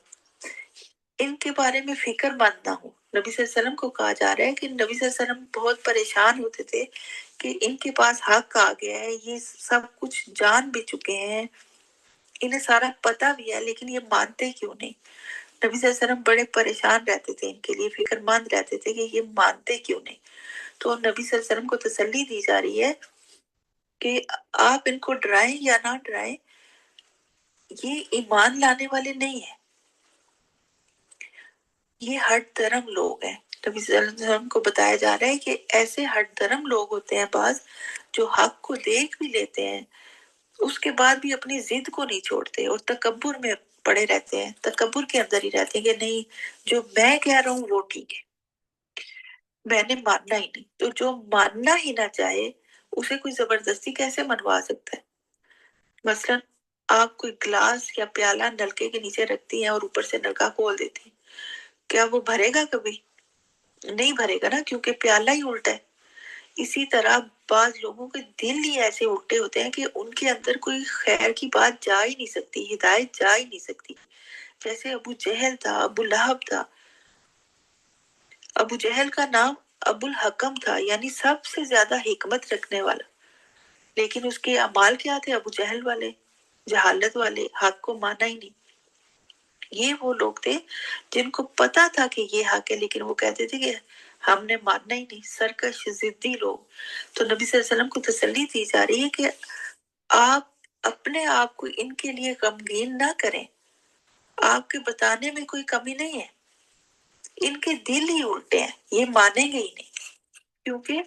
इनके बारे में फिक्रमंद ना हो। नबी सल्लल्लाहु अलैहि वसल्लम को कहा जा रहा है कि नबी सल्लल्लाहु अलैहि वसल्लम बहुत परेशान होते थे कि इनके पास हक आ गया है, ये सब कुछ जान भी चुके हैं, इन्हें सारा पता भी है, लेकिन ये मानते क्यों नहीं। नबी सल्लल्लाहु अलैहि वसल्लम बड़े परेशान रहते थे इनके लिए, फिक्रमंद रहते थे कि ये मानते क्यों नहीं। तो नबी सल्लल्लाहु अलैहि वसल्लम को तसल्ली दी जा रही है कि आप इनको डराएं या ना डराएं, ये ईमान लाने वाले नहीं है, ये हट धर्म लोग हैं। नबी सल्लल्लाहु अलैहि वसल्लम को बताया जा रहा है कि ऐसे हट धर्म लोग होते हैं बाज, जो हक को देख भी लेते हैं, उसके बाद भी अपनी जिद को नहीं छोड़ते और तकब्बुर में पड़े रहते हैं, तकब्बुर के अंदर ही रहते हैं कि नहीं, जो मैं कह रहा हूँ वो ठीक है, मैंने मानना ही नहीं। तो जो मानना ही ना चाहे, उसे कोई जबरदस्ती कैसे मनवा सकता है। मसलन آپ कोई ग्लास या प्याला नलके के नीचे रखती हैं और ऊपर से नलका खोल देती हैं, क्या वो भरेगा? कभी नहीं भरेगा ना, क्योंकि प्याला ही उल्टा है। इसी तरह बाज लोगों के दिल ही ऐसे उल्टे होते हैं कि उनके अंदर कोई खैर की बात जा ही नहीं सकती, हिदायत जा ही नहीं सकती। जैसे अबू जहल था, अबू लहब था। अबू जहल का नाम अबुल हकम था, यानी सबसे ज्यादा हिकमत रखने वाला, लेकिन उसके अमाल क्या थे? अबू जहल वाले, जहालत वाले, हक को माना ही नहीं। ये वो लोग थे जिनको पता था कि ये हक है, लेकिन वो कहते थे कि हमने मानना ही नहीं, सरकश जिद्दी लोग। तो नबी सल्लल्लाहु अलैहि वसल्लम को तसल्ली दी जा रही है कि आप अपने आप को इनके लिए गमगीन ना करें, आपके बताने में कोई कमी नहीं है, इनके दिल ही उल्टे हैं, ये मानेंगे ही नहीं। क्योंकि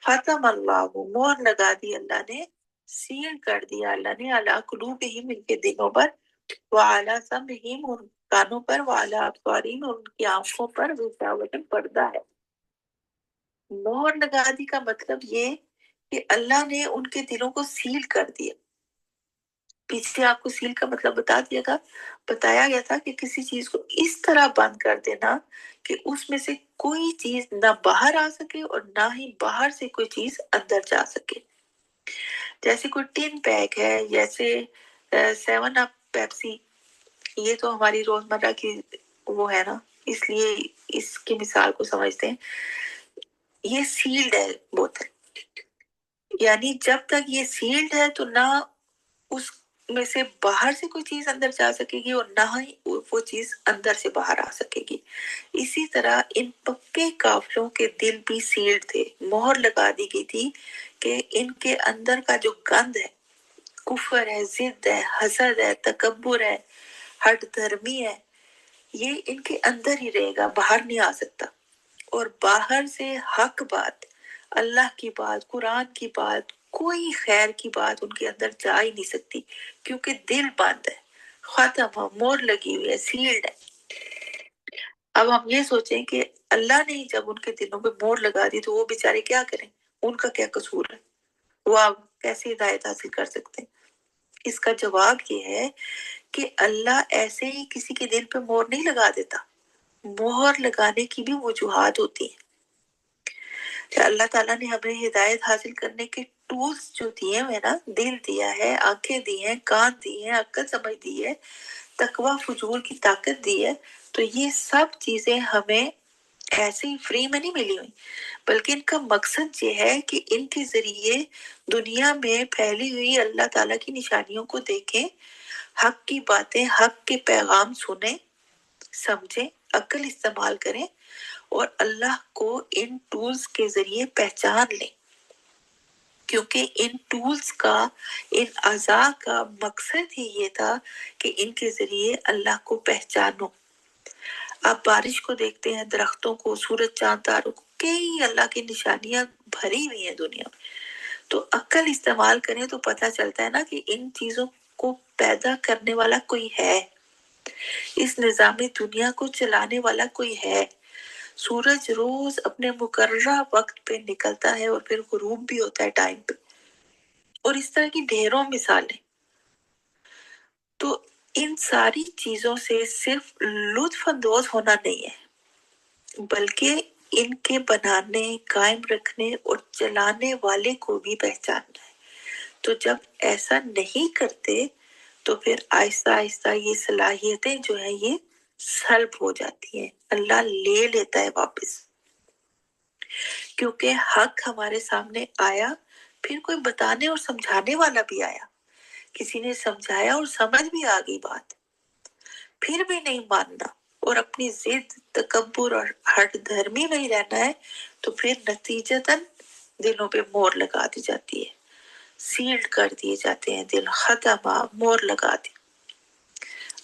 खत्म अल्लाह, मोहर लगा दी अल्लाह ने, सील कर दिया अल्लाह ने, अला कुलूबिहिम, इनके दिलों पर, व अला समइहिम, उन कानों पर, व अला अब्सारिहिम, उनकी आंखों पर, विशावतन, पर्दा है। मोहर लगा दी का मतलब ये कि अल्लाह ने उनके दिलों को सील कर दिया। पीछे आपको सील का मतलब बताया गया था कि किसी चीज को इस तरह बंद कर देना कि उसमें से कोई चीज ना बाहर आ सके और ना ही बाहर से कोई चीज अंदर जा सके। जैसे कोई टिन पैक है, जैसे 7 अप, पेप्सी, ये तो हमारी रोजमर्रा की वो है ना, इसलिए इसकी मिसाल को समझते हैं। ये सील्ड है बोतल, यानी जब तक ये सील्ड है तो ना उसमें से बाहर से कोई चीज अंदर जा सकेगी और ना ही वो चीज अंदर से बाहर आ सकेगी। इसी तरह इन पक्के काफिरों के दिल भी सील्ड थे, मोहर लगा दी गई थी कि इनके अंदर का जो गंद है, कुफर है, जिद है, हसद है, तकब्बुर है, हट धर्मी है, ये इनके अंदर ही रहेगा, बाहर नहीं आ सकता। और बाहर से हक बात, अल्लाह की बात, कुरान की बात, कोई खैर की बात उनके अंदर जा ही नहीं सकती, क्योंकि दिल बंद है, खत्म, मोहर लगी हुई है, सील्ड है। अब हम ये सोचें कि अल्लाह ने जब उनके दिलों पे मोहर लगा दी तो वो बेचारे क्या करें, उनका क्या कसूर है, वो आप कैसे हिदायत हासिल कर सकते हैं? इसका जवाब ये है कि अल्लाह ऐसे ही किसी के दिल पे मोहर नहीं लगा देता, मोहर लगाने की भी वजूहात होती है। अल्लाह ताला ने हमें हिदायत हासिल करने के टूल्स जो दिए हुए ना, दिल दिया है, आंखें दी हैं, कान दी हैं, अक्ल समझ दी है, तकवा फुजूल की ताकत दी है, तो ये सब चीजें हमें ऐसे ही फ्री में नहीं मिली हुई, बल्कि इनका मकसद ये है कि इनके जरिए दुनिया में फैली हुई अल्लाह ताला की निशानियों को देखें, हक की बातें, हक के पैगाम सुने, समझें, अक्ल इस्तेमाल करें और अल्लाह को इन टूल्स के जरिए पहचान लें। क्योंकि इन टूल्स का, इन अज़ा का मकसद ही ये था कि इनके जरिए अल्लाह को पहचानो। आप बारिश को देखते हैं, दरख्तों को, सूरज चांद तारों को, कई अल्लाह की निशानियां भरी हुई हैं दुनिया में। तो अक्ल इस्तेमाल करें तो पता चलता है ना कि इन चीजों को पैदा करने वाला कोई है, इस निजामी दुनिया को चलाने वाला कोई है। सूरज रोज अपने मुकर्रर वक्त पे निकलता है और फिर गुरूब भी होता है टाइम पे, और इस तरह की ढेरों मिसालें। तो इन सारी चीजों से सिर्फ लुत्फ अंदोज होना नहीं है, बल्कि इनके बनाने, कायम रखने और चलाने वाले को भी पहचानना है। तो जब ऐसा नहीं करते तो फिर आहिस्ता आहिस्ता ये सलाहियतें जो है ये सल्ब हो जाती हैं, अल्लाह ले लेता है वापस। क्योंकि हक हमारे सामने आया, फिर कोई बताने और समझाने वाला भी आया, किसी ने समझाया और समझ भी आ गई बात, फिर भी नहीं मानना और अपनी जिद, तकब्बुर और हट धर्मी में ही रहना है, तो फिर नतीजतन दिलों पे मोहर लगा दी जाती है, सील्ड कर दिए जाते हैं दिल, खत्म, मोहर लगा दी।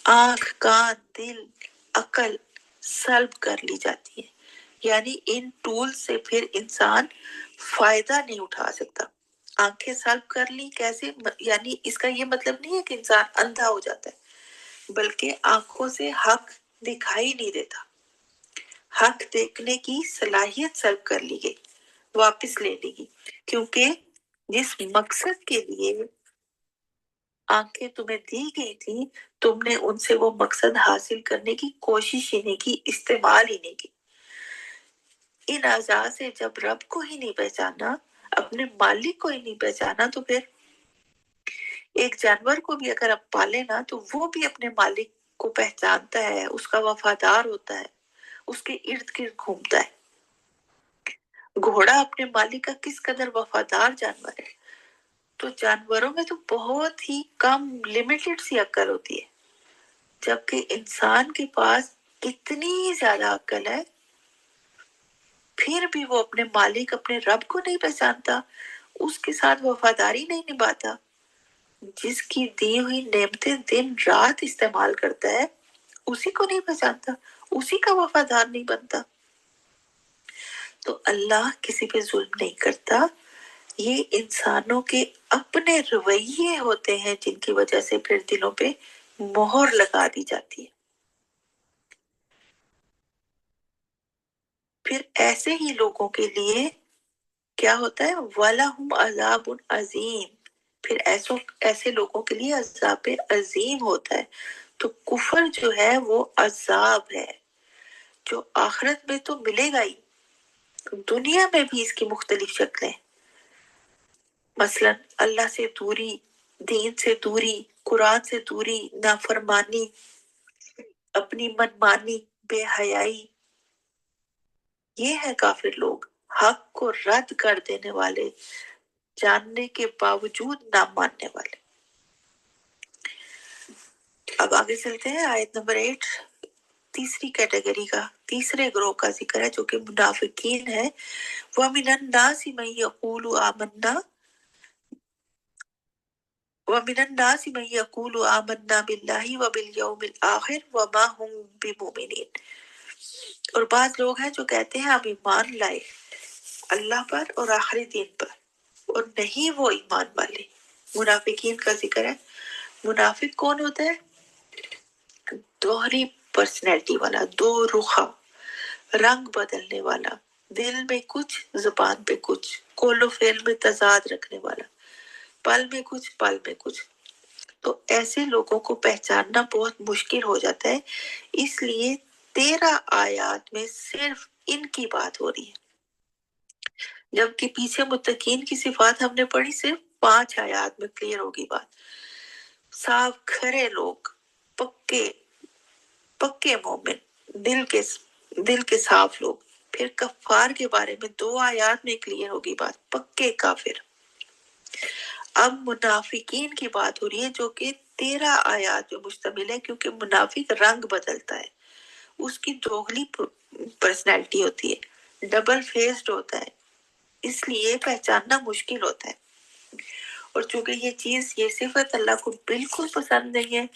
आंख, कान, दिल, अकल सल्ब कर ली जाती है, यानी इन टूल से फिर इंसान फायदा नहीं उठा सकता। आंखें सल्ब कर ली कैसे, यानी इसका ये मतलब नहीं है कि इंसान अंधा हो जाता है, बल्कि आंखों से हक दिखाई नहीं देता, हक देखने की सलाहियत सल्ब कर ली गई, वापस ले ली गई। क्योंकि जिस मकसद के लिए आंखें तुम्हें दी गई थी, तुमने उनसे वो मकसद हासिल करने की कोशिश ही नहीं की, इस्तेमाल ही नहीं की। इन आज़ाद से जब रब को ही नहीं पहचाना, अपने मालिक को ही नहीं पहचाना, तो फिर एक जानवर को भी अगर आप पाले ना, तो वो भी अपने मालिक को पहचानता है, उसका वफादार होता है, उसके इर्द गिर्द घूमता है। घोड़ा अपने मालिक का किस कदर वफादार जानवर है। तो जानवरों में तो बहुत ही कम लिमिटेड सी अक्ल होती है, जबकि इंसान के पास इतनी ज्यादा अक्ल है, फिर भी वो अपने मालिक, अपने रब को नहीं पहचानता, उसके साथ वफादारी नहीं निभाता। जिसकी दी हुई नेमतें दिन रात इस्तेमाल करता है, उसी को नहीं पहचानता, उसी का वफादार नहीं बनता। तो अल्लाह किसी पे जुल्म नहीं करता, ये इंसानों के अपने रवैये होते हैं जिनकी वजह से फिर दिलों पे मोहर लगा दी जाती है। फिर ऐसे ही लोगों के लिए क्या होता है, वलहुम अज़ाबुन अज़ीम, फिर ऐसे लोगों के लिए अज़ाब अज़ीम होता है। तो कुफर जो है वो अज़ाब है, जो आखिरत में तो मिलेगा ही, दुनिया में भी इसकी मुख्तलिफ शक्लें, मसलन अल्लाह से दूरी, दीन से दूरी, कुरान से दूरी, नाफरमानी, अपनी मनमानी, बेहयाई, ये है काफिर लोग, हक को रद्द कर देने वाले, जानने के बावजूद ना मानने वाले। अब आगे चलते हैं, आयत नंबर 8, तीसरी कैटेगरी का, तीसरे ग्रोह का जिक्र है जो कि मुनाफिकीन है। वमिनन नासी मन यकूलु आमन्ना वमिनन नासी मन यकूलु आमन्ना बिल्लाहि व बिल यौमिल आखिर व मा हुम बिमुमिनीन। और बाज लोग हैं जो कहते हैं हम ईमान लाए अल्लाह पर और आखिरी दिन पर, और नहीं वो ईमान वाले। मुनाफिकीन का जिक्र है। मुनाफिक कौन होता है? दोहरी पर्सनैलिटी वाला, दो रुखा, रंग बदलने वाला, दिल में कुछ जुबान पे कुछ, कोलो फेल में तजाद रखने वाला, पल में कुछ पल में कुछ। तो ऐसे लोगों को पहचानना बहुत मुश्किल हो जाता है, इसलिए 13 आयात में सिर्फ इनकी बात हो रही है, जबकि पीछे मुत्तकीन की सिफात हमने पढ़ी सिर्फ 5 आयात में क्लियर होगी बात। साफ खरे लोग, पक्के पक्के मोमिन, दिल के साफ लोग। फिर कफ्फार के बारे में 2 आयात में क्लियर होगी बात, पक्के काफिर। अब मुनाफिकीन की बात हो रही है जो कि 13 आयात में मुश्तमिल है, क्योंकि मुनाफिक रंग बदलता है, उसकी दोगली पर्सनैलिटी होती है, डबल फेस्ड होता है, इसलिए पहचानना मुश्किल होता है। और चूंकि ये सिफत अल्लाह को बिल्कुल पसंद नहीं है,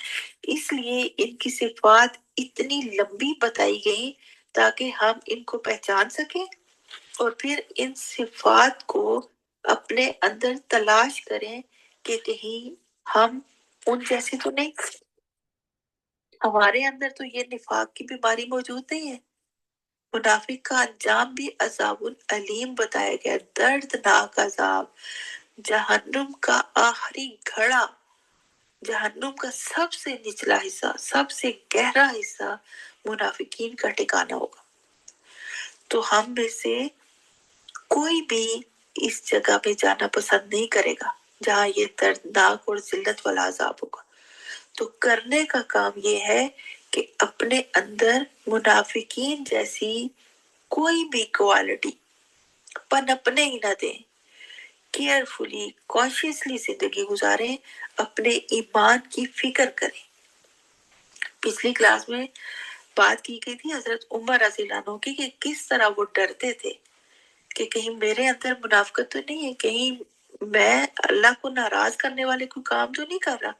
इसलिए इनकी सिफात इतनी लंबी बताई गई ताकि हम इनको पहचान सकें और फिर इन सिफात को अपने अंदर तलाश करें कि कहीं हम उन जैसे तो नहीं, हमारे अंदर तो ये निफाक की बीमारी मौजूद नहीं है। मुनाफिक का अंजाम भी अजाबुल अलीम बताया गया, दर्दनाक अजाब, जहन्नुम का आखिरी घड़ा, जहन्नुम का सबसे निचला हिस्सा, सबसे गहरा हिस्सा मुनाफिकीन का ठिकाना होगा। तो हम में से कोई भी इस जगह पे जाना पसंद नहीं करेगा जहां ये दर्दनाक और जिल्लत वाला अजाब होगा। तो करने का काम ये है कि अपने अंदर मुनाफिकीन जैसी कोई भी क्वालिटी पनपने ही ना दें, केयरफुली कॉन्शियसली जिंदगी गुजारें, अपने ईमान की फिक्र करें। पिछली क्लास में बात की गई थी हजरत उमर रज़ियल्लाहु अन्हु की कि किस तरह वो डरते थे कि कहीं मेरे अंदर मुनाफिकत तो नहीं है, कहीं मैं अल्लाह को नाराज करने वाले कोई काम तो नहीं कर रहा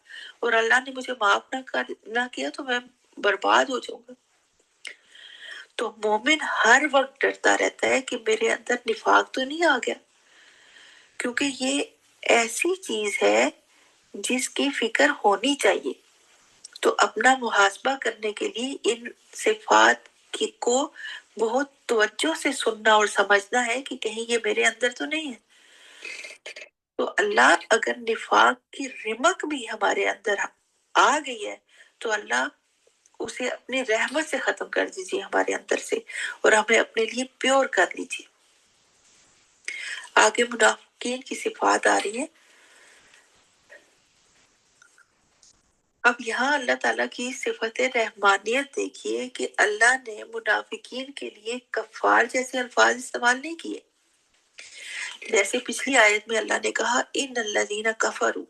और अल्लाह ने मुझे माफ ना किया तो मैं बर्बाद हो जाऊंगा। तो मोमिन हर वक्त डरता रहता है कि मेरे अंदर निफाक तो नहीं आ गया, क्योंकि ये ऐसी चीज है जिसकी फिक्र होनी चाहिए। तो अपना मुहासबा करने के लिए इन सिफात को बहुत तवज्जो से सुनना और समझना है कि कहीं ये मेरे अंदर तो नहीं है। تو اللہ اگر نفاق کی رمق بھی ہمارے اندر آ گئی ہے تو اللہ اسے اپنی رحمت سے ختم کر دیجیے ہمارے اندر سے، اور ہمیں اپنے لیے پیور کر لیجیے۔ آگے منافقین کی صفات آ رہی ہے۔ اب یہاں اللہ تعالیٰ کی صفت رحمانیت دیکھیے کہ اللہ نے منافقین کے لیے کفار جیسے الفاظ استعمال نہیں کیے۔ جیسے پچھلی آیت میں اللہ نے کہا ان الذین کفروا،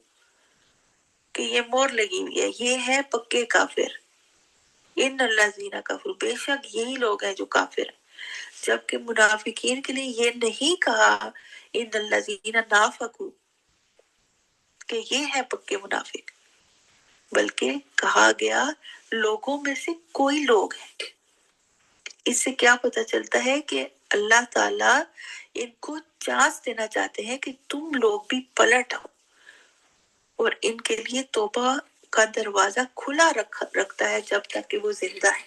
کہ یہ مور لگی ہوئی ہے، یہ ہے پکے کافر۔ ان الذین کفروا، بے شک یہی لوگ ہیں جو کافر ہیں۔ جبکہ منافقین کے لیے یہ نہیں کہا ان الذین نافقوا کہ یہ ہے پکے منافق، بلکہ کہا گیا لوگوں میں سے کوئی لوگ ہیں۔ اس سے کیا پتہ چلتا ہے کہ اللہ تعالیٰ ان کو چانس دینا چاہتے ہیں کہ تم لوگ بھی پلٹ آؤ، اور ان کے لیے توبہ کا دروازہ کھلا رکھتا ہے جب تک کہ وہ زندہ ہے۔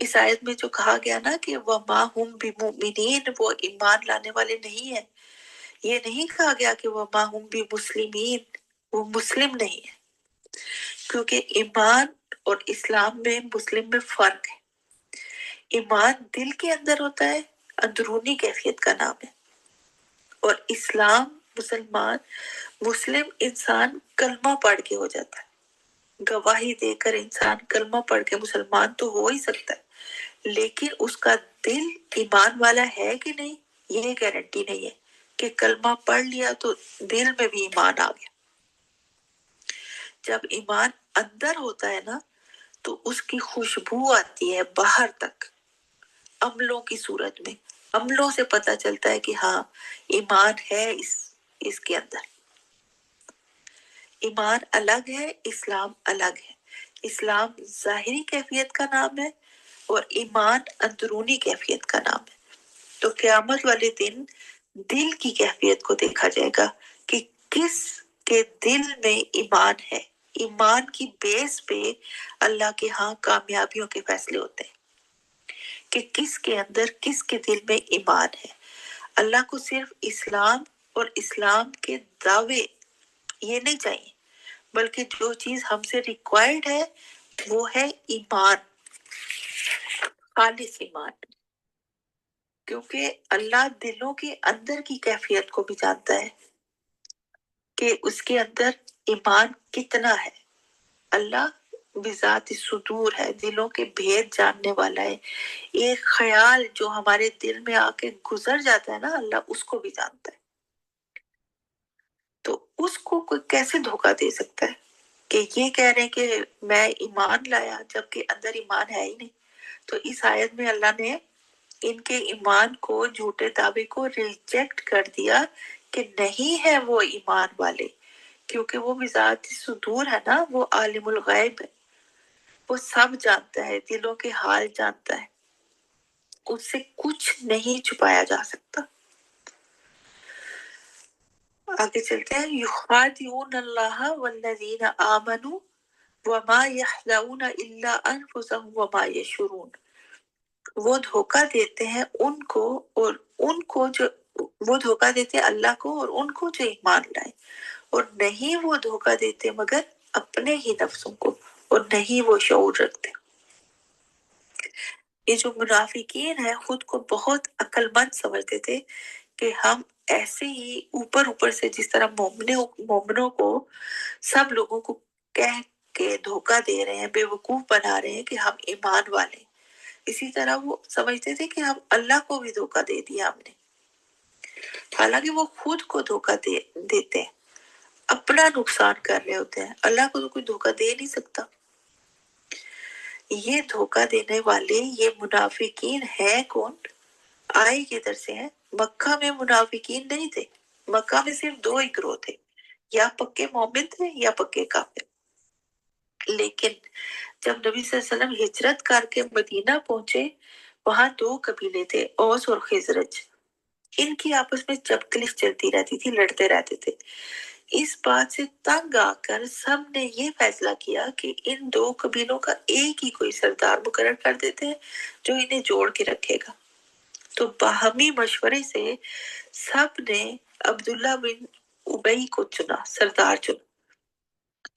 اس آیت میں جو کہا گیا نا کہ وَمَا هُمْ بِمُؤْمِنِينَ، وہ ایمان لانے والے نہیں ہیں، یہ نہیں کہا گیا کہ وَمَا هُمْ بِمُسْلِمِينَ، وہ مسلم نہیں ہے، کیونکہ ایمان اور اسلام میں مسلم میں فرق ہے۔ ایمان دل کے اندر ہوتا ہے، اندرونی کیفیت کا نام ہے، اور اسلام مسلم انسان کلمہ پڑھ کے ہو جاتا ہے۔ گواہی دے کر انسان کلمہ پڑھ کے مسلمان تو ہو ہی سکتا ہے، لیکن اس کا دل ایمان والا ہے کہ نہیں، یہ گارنٹی نہیں ہے کہ کلمہ پڑھ لیا تو دل میں بھی ایمان آ گیا۔ جب ایمان اندر ہوتا ہے نا تو اس کی خوشبو آتی ہے باہر تک، عملوں کی صورت میں۔ عملوں سے پتہ چلتا ہے کہ ہاں ایمان ہے اس کے اندر۔ ایمان الگ ہے، اسلام الگ ہے۔ اسلام ظاہری کیفیت کا نام ہے اور ایمان اندرونی کیفیت کا نام ہے۔ تو قیامت والے دن دل کی کیفیت کو دیکھا جائے گا کہ کس کے دل میں ایمان ہے۔ ایمان کی بیس پہ اللہ کے ہاں کامیابیوں کے فیصلے ہوتے ہیں کہ کس کے اندر، کس کے دل میں ایمان ہے۔ اللہ کو صرف اسلام اور اسلام کے دعوے یہ نہیں چاہیے، بلکہ جو چیز ہم سے ریکوائرڈ ہے وہ ہے ایمان، خالص ایمان، کیونکہ اللہ دلوں کے اندر کی کیفیت کو بھی جانتا ہے کہ اس کے اندر ایمان کتنا ہے۔ اللہ بذات صدور ہے، دلوں کے بھید جاننے والا ہے۔ ایک خیال جو ہمارے دل میں آ کے گزر جاتا ہے نا، اللہ اس کو بھی جانتا ہے۔ تو اس کو کوئی کیسے دھوکہ دے سکتا ہے کہ یہ کہہ رہے ہیں کہ میں ایمان لایا جبکہ اندر ایمان ہے ہی نہیں۔ تو اس آیت میں اللہ نے ان کے ایمان کو، جھوٹے دعوے کو ریجیکٹ کر دیا کہ نہیں ہے وہ ایمان والے، کیونکہ وہ بذات صدور ہے نا، وہ عالم الغیب ہے، وہ سب جانتا ہے، دلوں کے حال جانتا ہے، اس سے کچھ نہیں چھپایا جا سکتا۔ آگے چلتے ہیں، یخادعون اللہ والذین آمنوا وما یخدعون الا انفسهم وما یشعرون۔ وہ دھوکہ دیتے ہیں وہ دھوکہ دیتے ہیں اللہ کو اور ان کو جو ایمان لائے، اور نہیں وہ دھوکہ دیتے مگر اپنے ہی نفسوں کو، اور نہیں وہ شعور رکھتے۔ یہ جو منافقین ہیں خود کو بہت عقل مند سمجھتے تھے کہ ہم ایسے ہی اوپر سے، جس طرح مومنوں کو سب لوگوں کو کہہ کے دھوکہ دے رہے ہیں، بے وقوف بنا رہے ہیں کہ ہم ایمان والے، اسی طرح وہ سمجھتے تھے کہ ہم اللہ کو بھی دھوکہ دے دیا ہم نے، حالانکہ وہ خود کو دھوکہ دیتے ہیں، اپنا نقصان کر رہے ہوتے ہیں، اللہ کو تو کوئی دھوکہ دے نہیں سکتا۔ یہ دھوکہ دینے والے، یہ منافقین ہیں کون؟ آئے کدھر سے ہیں؟ مکہ میں منافقین نہیں تھے، مکہ میں صرف دو ہی گروہ تھے، یا پکے مومن تھے یا پکے کافر۔ لیکن جب نبی صلی اللہ علیہ وسلم ہجرت کر کے مدینہ پہنچے، وہاں دو قبیلے تھے، اوس اور خزرج۔ ان کی آپس میں چپکلش چلتی رہتی تھی، لڑتے رہتے تھے۔ اس بات سے تنگ آ کر سب نے یہ فیصلہ کیا کہ ان دو قبیلوں کا ایک ہی کوئی سردار مقرر کر دیتے ہیں جو انہیں جوڑ کے رکھے گا۔ تو باہمی مشورے سے سب نے अब्दुल्ला बिन उबई को चुना, सरदार चुना।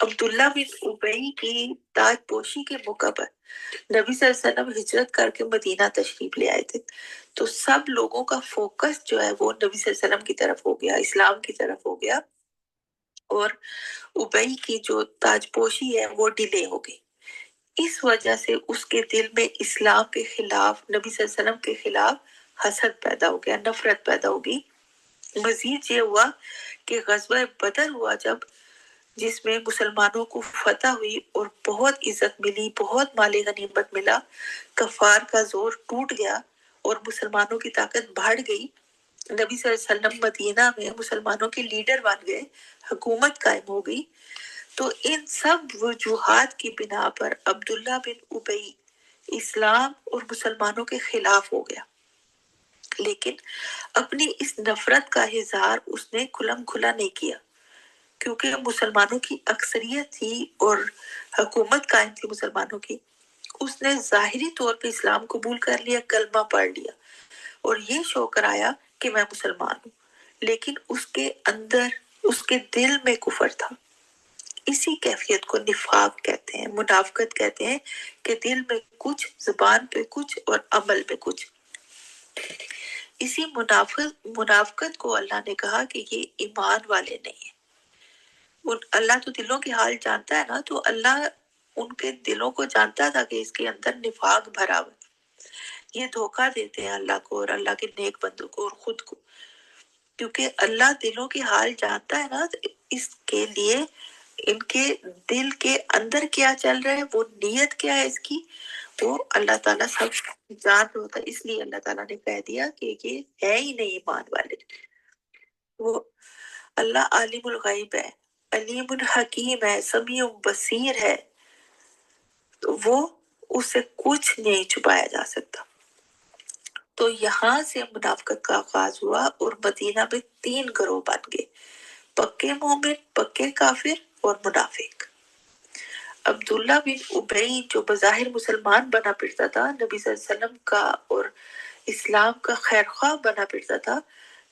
अब्दुल्ला बिन उबई की ताजपोशी के मौका पर नबी सल्लल्लाहु अलैहि वसल्लम हिजरत करके मदीना तशरीफ ले आए थे। तो सब लोगों का फोकस जो है वो नबी सल्लल्लाहु अलैहि वसल्लम की तरफ हो गया, इस्लाम की तरफ हो गया, और उबई की जो ताजपोशी है वो डिले हो गई। इस वजह से उसके दिल में इस्लाम के खिलाफ, नबी सल्लल्लाहु अलैहि वसल्लम के खिलाफ हसद पैदा हो गया, नफरत पैदा हो गई। मजीद ये हुआ कि ग़ज़वा बदर हुआ जब, जिसमें मुसलमानों को फतह हुई और बहुत इज्जत मिली, बहुत माले गनीमत मिला, कफार का जोर टूट गया और मुसलमानों की ताकत बढ़ गई। नबी सल्लल्लाहु अलैहि वसल्लम मदीना में मुसलमानों के लीडर बन गए, हुकूमत कायम हो गई। तो इन सब वजूहात की बिना पर अब्दुल्ला बिन उबई इस्लाम और मुसलमानों के खिलाफ हो गया, लेकिन अपनी इस नफरत का इजहार उसने खुलम खुला नहीं किया, क्योंकि मुसलमानों की अक्सरियत थी और हुकूमत कायम थी मुसलमानों की। उसने जाहिरी तौर पे इस्लाम कबूल कर लिया, कलमा पढ़ लिया और ये शो कराया कि मैं मुसलमान हूँ, लेकिन उसके अंदर, उसके दिल में कुफर था। इसी कैफियत को निफाक कहते हैं, मुनाफकत कहते हैं, कि दिल में कुछ, जुबान पे कुछ और अमल पे कुछ। इसी मुनाफकत को अल्लाह ने कहा कि ये ईमान वाले नहीं है। अल्लाह तो दिलों के हाल जानता है ना, तो अल्लाह उनके दिलों को जानता था कि इसके अंदर निफाक भरा हुआ, ये धोखा देते हैं अल्लाह को और अल्लाह के नेक बंदों को और खुद को, क्योंकि अल्लाह दिलों के हाल जानता है ना। तो इसके लिए इनके दिल के अंदर क्या चल रहा है, वो नीयत क्या है इसकी, वो अल्लाह ताला सब जान होता है। इसलिए अल्लाह ताला ने कह दिया कि ये है ही नहीं ईमान वाले। वो अल्लाह आलिमुल गैब है, अलीमुल हकीम है, समीउल बसीर है, तो वो उससे कुछ नहीं छुपाया जा सकता। तो यहाँ से मुनाफिकत का आगाज हुआ और मदीना में 3 गिरोह बन गए, पक्के मोमिन, पक्के काफिर और मुनाफिक। अब्दुल्ला बिन उबई जो बज़ाहिर मुसलमान बना फिरता था, नबी सल्लल्लाहु अलैहि वसल्लम का और इस्लाम का खैरख्वाह बना फिरता था,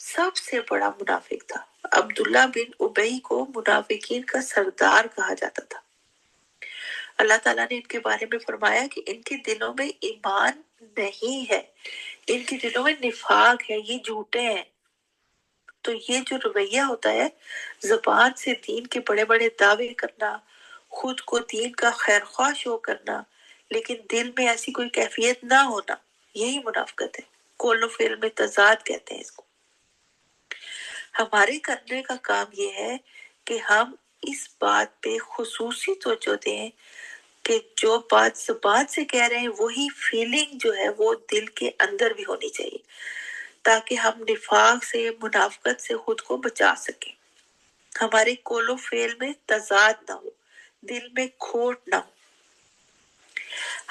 सबसे बड़ा मुनाफिक था। अब्दुल्ला बिन उबई को मुनाफिकीन का सरदार कहा जाता था। अल्लाह ताला ने इनके बारे में फरमाया कि इनके दिलों में ईमान नहीं है, इनके दिलों में निफाक है, ये झूठे हैं। तो ये जो रवैया होता है, ज़बान से दीन के बड़े बड़े दावे करना, खुद को दीन का खैरख्वाह शो करना, लेकिन दिल में ऐसी कोई कैफियत ना होना, यही मुनाफिकत है। कौलो फ़िल में तज़ाद कहते हैं इसको। हमारे करने का काम ये है कि हम इस बात पे खुसूसी तवज्जो दें कि जो बात ज़बान से कह रहे हैं वही फीलिंग जो है वो दिल के अंदर भी होनी चाहिए, ताकि हम निफाक से, मुनाफिकत से खुद को बचा सकें। हमारे कोलो फेल में तजाद ना हो, दिल में खोट ना हो।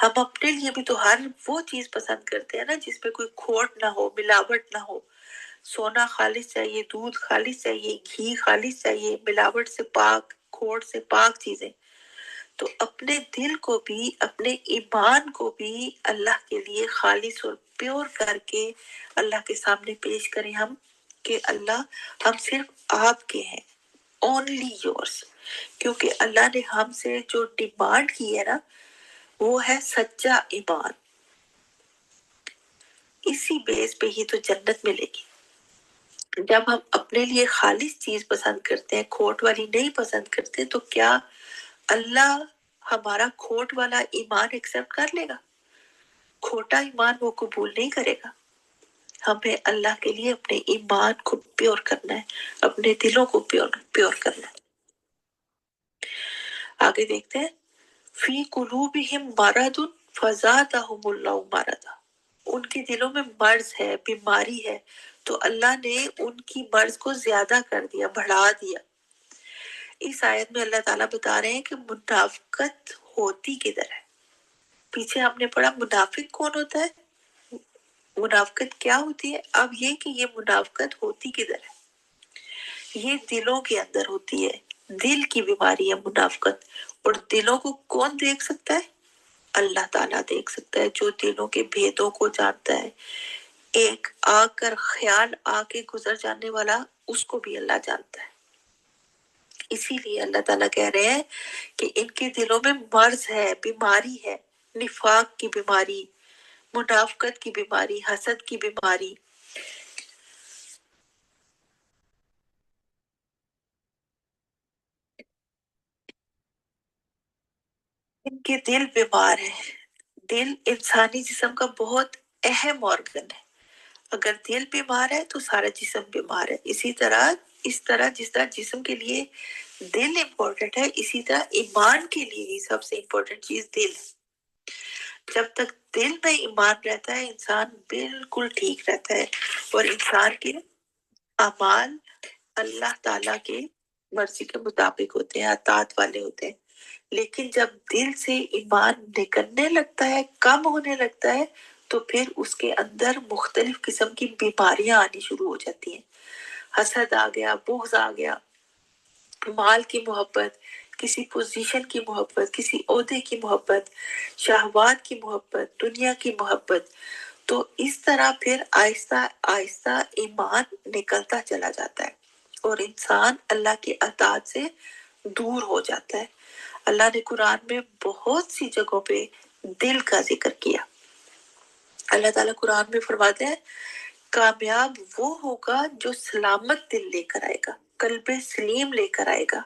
हम अपने लिए भी तो हर वो चीज पसंद करते हैं ना जिसमें कोई खोट ना हो, मिलावट ना हो। सोना खालिस चाहिए, दूध खालिस चाहिए, घी खालिस चाहिए, मिलावट से पाक, खोट से पाक चीजें। तो अपने दिल को भी, अपने ईमान को भी अल्लाह के लिए खालिस और प्योर करके अल्लाह के सामने पेश करें हम, कि अल्लाह हम सिर्फ आपके हैं, ओनली योर्स। क्योंकि अल्लाह ने हमसे जो डिमांड की है ना, वो है सच्चा ईमान। इसी बेस पे ही तो जन्नत मिलेगी। जब हम अपने लिए खालिस चीज पसंद करते हैं, खोट वाली नहीं पसंद करते, तो क्या अल्लाह हमारा खोट वाला ईमान एक्सेप्ट कर लेगा? खोटा ईमान वो कबूल नहीं करेगा। हमें अल्लाह के लिए अपने ईमान को प्योर करना है, अपने दिलों को प्योर करना है। आगे देखते हैं, फी कुलूबिहिम मरदुन फज़ादहुमुल्लाहु मरदा। उनके दिलों में मर्ज है, बीमारी है, तो अल्लाह ने उनकी मर्ज को ज्यादा कर दिया, बढ़ा दिया। इस आयत में अल्लाह ताला बता रहे हैं कि मुनाफिकत होती किधर है। पीछे हमने पढ़ा मुनाफिक कौन होता है, मुनाफिकत क्या होती है। अब ये कि ये मुनाफिकत होती किधर है, ये दिलों के अंदर होती है। दिल की बीमारी है मुनाफिकत। और दिलों को कौन देख सकता है? अल्लाह ताला देख सकता है, जो दिलों के भेदों को जानता है। एक आकर ख्याल आके गुजर जाने वाला, उसको भी अल्लाह जानता है। इसीलिए अल्लाह ताला कह रहे हैं कि इनके दिलों में मर्ज है, बीमारी है, निफाक की बीमारी, मुनाफकत की बीमारी, हसद की बीमारी। इनके दिल बीमार है। दिल इंसानी जिस्म का बहुत अहम ऑर्गन है। अगर दिल बीमार है तो सारा जिस्म बीमार है। इस तरह जिस तरह जिस्म के लिए दिल इम्पोर्टेंट है, इसी तरह ईमान के लिए भी सबसे इम्पोर्टेंट चीज दिल है। जब तक दिल में ईमान रहता है, इंसान बिल्कुल ठीक रहता है और इंसान के अमाल अल्लाह ताला के मर्जी के मुताबिक होते हैं, अताअत वाले होते हैं। लेकिन जब दिल से ईमान निकलने लगता है, कम होने लगता है, तो फिर उसके अंदर मुख्तलिफ किस्म की बीमारियां आनी शुरू हो जाती हैं। हसद आ गया, बुग़्ज़ आ गया, माल की मोहब्बत, किसी पोजीशन की मोहब्बत, किसी ओहदे की मोहब्बत, शहवात की मोहब्बत, दुनिया की मोहब्बत। तो इस तरह फिर आहिस्ता आहिस्ता ईमान निकलता चला जाता है और इंसान अल्लाह की अताअत से दूर हो जाता है। अल्लाह ने कुरान में बहुत सी जगहों पे दिल का जिक्र किया। अल्लाह ताला कुरान में फरमाते हैं, कामयाब वो होगा जो सलामत दिल लेकर आएगा, कल्बे सलीम लेकर आएगा।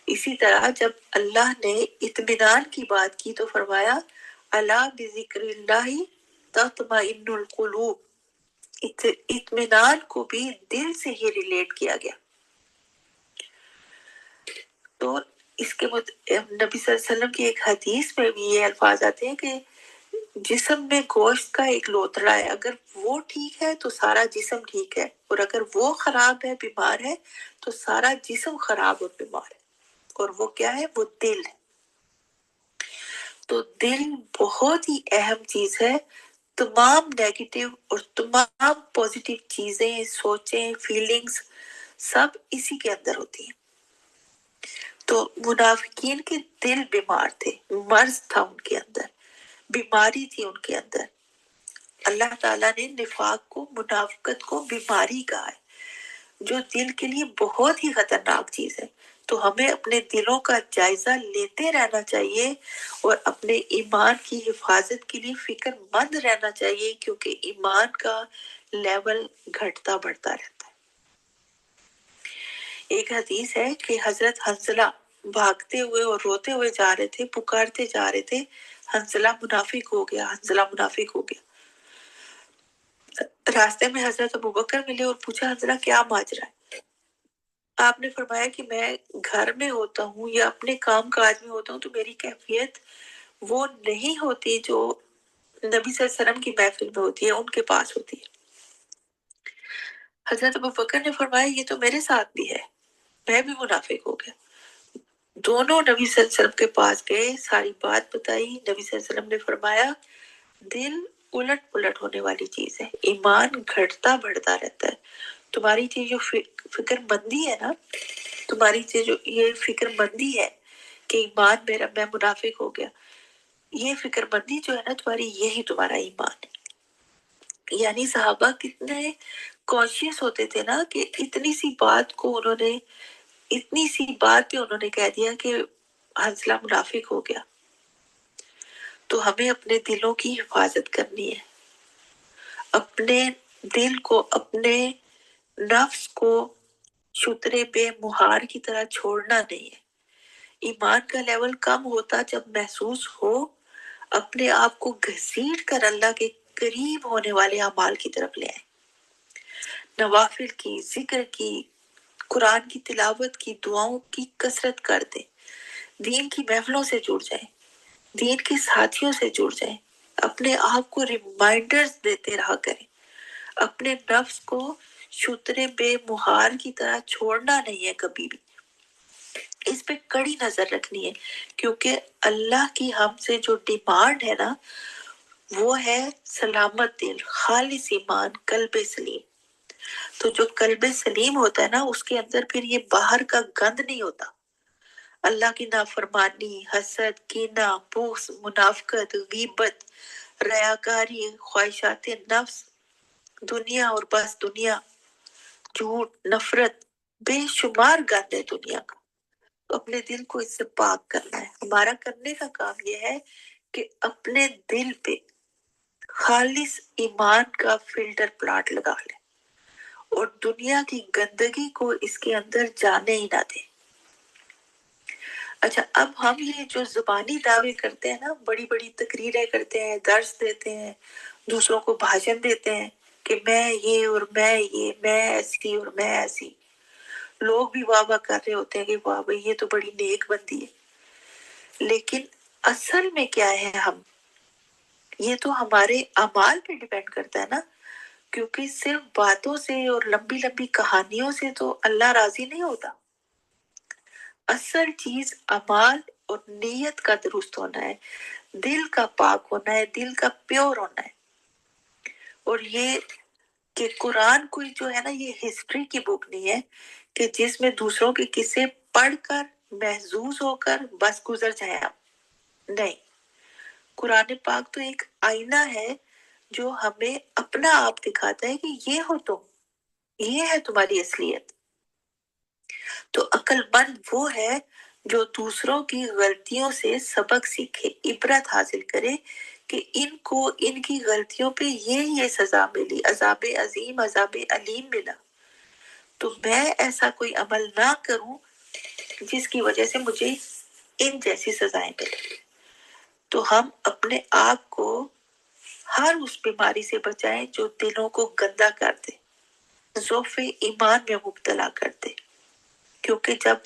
इसी तरह जब अल्लाह ने इत्मीनान की बात की तो फरमाया, अला बिज़िक्रिल्लाहि तत्मइन्नुल कुलूब। इत्मीनान को भी दिल से ही रिलेट किया गया। तो इसके नबी सल्लल्लाहु अलैहि वसल्लम की एक हदीस में भी ये अल्फाज आते हैं कि जिस्म में गोश्त का एक लोथड़ा है, अगर वो ठीक है तो सारा जिस्म ठीक है, और अगर वो खराब है, बीमार है, तो सारा जिस्म खराब और बीमार है। और वो क्या है? वो दिल है। तो दिल बहुत ही अहम चीज है। तमाम नेगेटिव और तमाम पॉजिटिव चीजें, सोचें, फीलिंग्स सब इसी के अंदर होती हैं। तो मुनाफिकीन के दिल बीमार थे, मर्ज था उनके अंदर, बीमारी थी उनके अंदर। अल्लाह ताला ने निफाक को, मुनाफिकत को बीमारी कहा है, जो दिल के लिए बहुत ही खतरनाक चीज है। तो हमें अपने दिलों का जायजा लेते रहना चाहिए और अपने ईमान की हिफाजत के लिए फिक्रमंद रहना चाहिए, क्योंकि ईमान का लेवल घटता बढ़ता रहता है। एक हदीस है कि हजरत हंसला भागते हुए और रोते हुए जा रहे थे, पुकारते जा रहे थे, हंसला मुनाफिक हो गया, हंसला मुनाफिक हो गया। रास्ते में हजरत अबू बकर मिले और पूछा, हंसला क्या माजरा है? आपने फरमाया कि मैं घर में होता हूँ या अपने काम काज में होता हूँ तो मेरी कैफियत वो नहीं होती जो नबी सल्लल्लाहु अलैहि वसल्लम की महफिल में होती है, उनके पास होती है। हजरत अबू बकर ने फरमाया, ये तो मेरे साथ भी है, मैं भी मुनाफिक हो गया। दोनों नबी सल्लल्लाहु अलैहि वसल्लम के पास गए, सारी बात बताई। नबी सल्लल्लाहु अलैहि वसल्लम ने फरमाया, दिल उलट पुलट होने वाली चीज है, ईमान घटता बढ़ता रहता है। तुम्हारी चीज जो फिक्रमंदी है ना, तुम्हारी चीज जो ये फिक्रमंदी है कि ईमान मेरा, मैं मुनाफिक हो गया, ये फिक्रमंदी जो है ना तुम्हारी, यही तुम्हारा ईमान है। यानी सहाबा कितने कॉन्शियस होते थे ना कि इतनी सी बात को उन्होंने, इतनी सी बात पे उन्होंने कह दिया कि हंसला मुनाफिक हो गया। तो हमें अपने दिलों की हिफाजत करनी है, अपने दिल को, अपने नफ्स को शुतरे पे मुहार की तरह छोड़ना नहीं है। ईमान का लेवल कम होता जब महसूस हो, अपने आप को घसीट कर अल्लाह के करीब होने वाले अमाल की तरफ ले आए। नवाफिल की, जिक्र की, कुरान की तिलावत की, दुआओं की कसरत कर दे, दीन की महफिलों से जुड़ जाए, दीन के साथियों से जुड़ जाए, अपने आप को रिमाइंडर्स देते रहा करें। अपने नफ्स को शुतरे बेमुहार की तरह छोड़ना नहीं है कभी भी, इस पे कड़ी नजर रखनी है, क्योंकि अल्लाह की हमसे जो डिमांड है ना, वो है सलामत दिल, खालिस ईमान, कल्बे सलीम। तो जो कल्बे सलीम होता है ना, उसके अंदर फिर ये बाहर का गंद नहीं होता। अल्लाह की नाफरमानी, हसद, कीना, बुग़्ज़, मुनाफकत, गीबत, रयाकारी, ख्वाहिशात नफ्स, दुनिया और बस दुनिया, झूठ, नफरत, बेशुमार गंद है दुनिया का। तो अपने दिल को इससे पाक करना है। हमारा करने का काम यह है कि अपने दिल पे खालिस ईमान का फिल्टर प्लांट लगा ले और दुनिया की गंदगी को इसके अंदर जाने ही ना दे। अच्छा, अब हम ये जो जुबानी दावे करते हैं ना, बड़ी बड़ी तकरीरें करते हैं, दर्स देते हैं, दूसरों को भाषण देते हैं कि मैं ये और मैं ये, मैं ऐसी और मैं ऐसी। लोग भी वाह वाह कर रहे होते हैं कि वाह भाई ये तो बड़ी नेक बंदी है। लेकिन असल में क्या है हम, ये तो हमारे अमाल पे डिपेंड करता है ना, क्योंकि सिर्फ बातों से और लंबी लंबी कहानियों से तो अल्लाह राजी नहीं होता। असल चीज अमाल और नीयत का दुरुस्त होना है, दिल का पाक होना है, दिल का प्योर होना है। और ये कि कुरान कोई जो है ना, ये हिस्ट्री की बुक नहीं है कि जिसमें दूसरों के किस्से पढ़कर महजूज होकर बस गुजर जाए आप। नहीं, कुरान पाक तो एक आईना है जो हमें अपना आप दिखाता है कि ये हो तुम, ये है तुम्हारी असलियत। तो अक्लमंद वो है जो दूसरों की गलतियों से सबक सीखे, इबरत हासिल करे कि इनको इनकी गलतियों पे ये सजा मिली, अजाब अजीम, अजाब अलीम मिला। तो मैं ऐसा कोई अमल ना करूं जिसकी वजह से मुझे इन जैसी सजाएं मिले। तो हम अपने आप को हर उस बीमारी से बचाएं जो दिलों को गंदा कर दे, ज़ौफ़े ईमान में मुब्तला कर दे। क्योंकि जब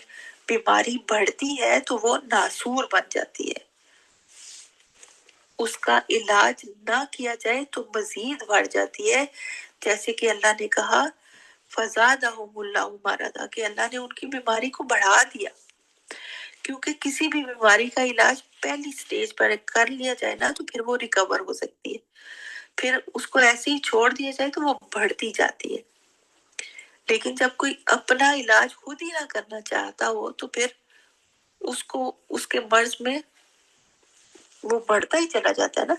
बीमारी बढ़ती है तो वो नासूर बन जाती है, उसका इलाज ना किया जाए तो मजीद बढ़ जाती है। जैसे कि अल्लाह ने कहा फज़ादहुमुल्लाहु मरदा, कि अल्लाह ने उनकी बीमारी को बढ़ा दिया। क्योंकि किसी भी बीमारी का इलाज पहली स्टेज पर कर लिया जाए ना तो फिर वो रिकवर हो सकती है, फिर उसको ऐसे ही छोड़ दिया जाए तो वो बढ़ती जाती है। लेकिन जब कोई अपना इलाज खुद ही ना करना चाहता हो तो फिर उसको उसके मर्ज में वो बढ़ता ही चला जाता है ना।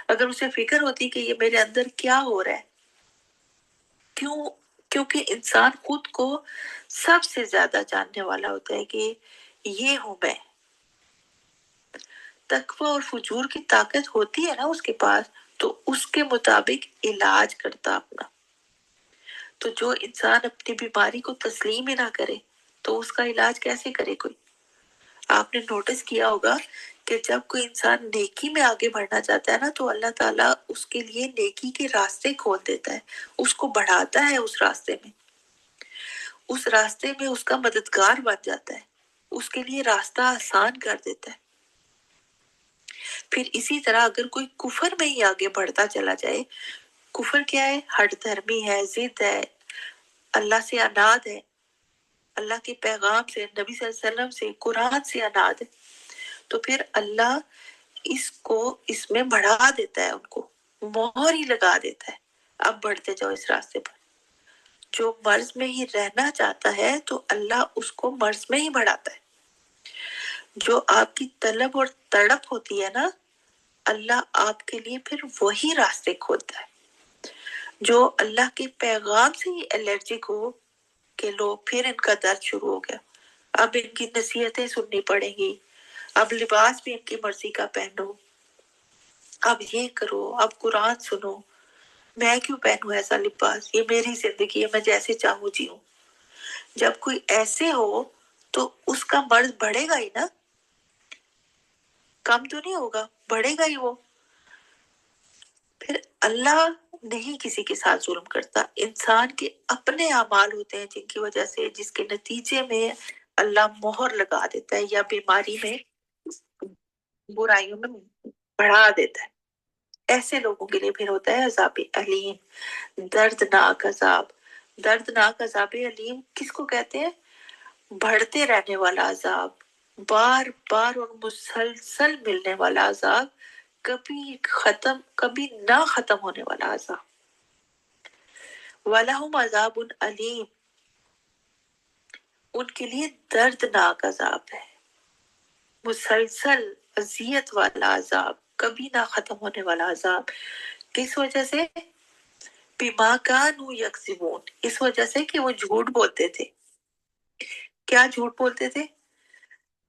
अगर उसे फिक्र होती कि ये मेरे अंदर क्या हो रहा है, क्यों, क्योंकि इंसान खुद को सबसे ज्यादा जानने वाला होता है कि ये हूं मैं। तकवा और फुजूर की ताकत होती है ना उसके पास, तो उसके मुताबिक इलाज करता अपना। तो जो इंसान अपनी बीमारी को तस्लीम ही ना करे तो उसका इलाज कैसे करे कोई। आपने नोटिस किया होगा कि जब कोई इंसान नेकी में आगे बढ़ना चाहता है ना तो अल्लाह ताला उसके लिए नेकी के रास्ते खोल देता है, उसको बढ़ाता है उस रास्ते में, उस रास्ते में उसका मददगार बन जाता है, उसके लिए रास्ता आसान कर देता है। फिर इसी तरह अगर कोई कुफर में ही आगे बढ़ता चला जाए, कुफर क्या है, हठ धर्मी है, जिद है, अल्लाह से अनाद है, अल्लाह के पैगाम से, नबी सल्लल्लाहु अलैहि वसल्लम से, कुरान से अनाद है, तो फिर अल्लाह इसको इसमें बढ़ा देता है, उनको मोहर ही लगा देता है, अब बढ़ते जाओ इस रास्ते पर। जो मर्ज में ही रहना चाहता है तो अल्लाह उसको मर्ज में ही बढ़ाता है। जो आपकी तलब और तड़प होती है ना, अल्लाह आपके लिए फिर वही रास्ते खोलता है। जो अल्लाह के पैगाम से ही एलर्जिक हो कि लो फिर इनका दर्द शुरू हो गया, अब इनकी नसीहतें सुननी पड़ेंगी, अब लिबास भी इनकी मर्जी का पहनो, अब ये करो, अब कुरान सुनो, मैं क्यों पहनूं ऐसा लिबास, ये मेरी जिंदगी है, मैं जैसे चाहूं जीऊं। जब कोई ऐसे हो तो उसका मर्ज बढ़ेगा ही ना, कम तो नहीं होगा, बढ़ेगा ही वो। फिर अल्लाह नहीं किसी के साथ जुल्म करता, इंसान के अपने अमाल होते हैं जिनकी वजह से, जिसके नतीजे में अल्लाह मोहर लगा देता है या बीमारी में, बुराइयों में बढ़ा देता है। ऐसे लोगों के लिए फिर होता है अजाब अलीम, दर्दनाक अजाब। दर्दनाक अजाब अलीम किसको कहते हैं, बढ़ते रहने वाला अजाब, बार बार और मुसलसल मिलने वाला अजाब, कभी ना खत्म होने वाला अजाब। वलहुम अजाबुन अलीम, उनके लिए दर्दनाक अजाब है, मुसलसल अजियत वाला अजाब, कभी ना खत्म होने वाला अजाब। किस वजह से, बिमा कानू यक्सिबून, इस वजह से कि वो झूठ बोलते थे। क्या झूठ बोलते थे?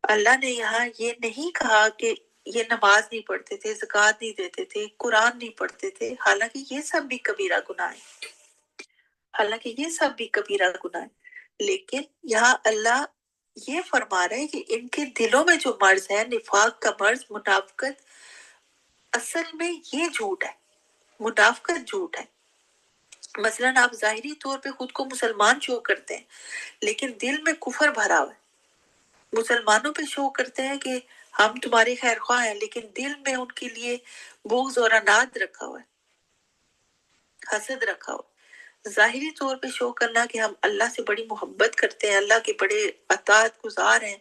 अल्लाह ने यहाँ ये नहीं कहा कि ये नमाज नहीं पढ़ते थे, ज़कात नहीं देते थे, कुरान नहीं पढ़ते थे, हालांकि ये सब भी कबीरा गुनाह है, हालांकि ये सब भी कबीरा गुनाह है, लेकिन यहाँ अल्लाह ये फरमा रहे हैं कि इनके दिलों में जो मर्ज है, निफाक का मर्ज, मुनाफिकत, असल में ये झूठ है, मुनाफिकत झूठ है। मसलन आप जाहिरी तौर पे खुद को मुसलमान शो करते हैं, लेकिन दिल में कुफर भरा हुआ है। मुसलमानों पे शो करते हैं कि हम तुम्हारे खैर ख्वाह हैं, लेकिन दिल में उनके लिए बुग़्ज़ और अनाद रखा हुआ है, हसद रखा हुआ है। जाहिरी तौर पे शो करना कि हम अल्लाह से बड़ी मोहब्बत करते हैं, अल्लाह के बड़े अताअत गुजार हैं,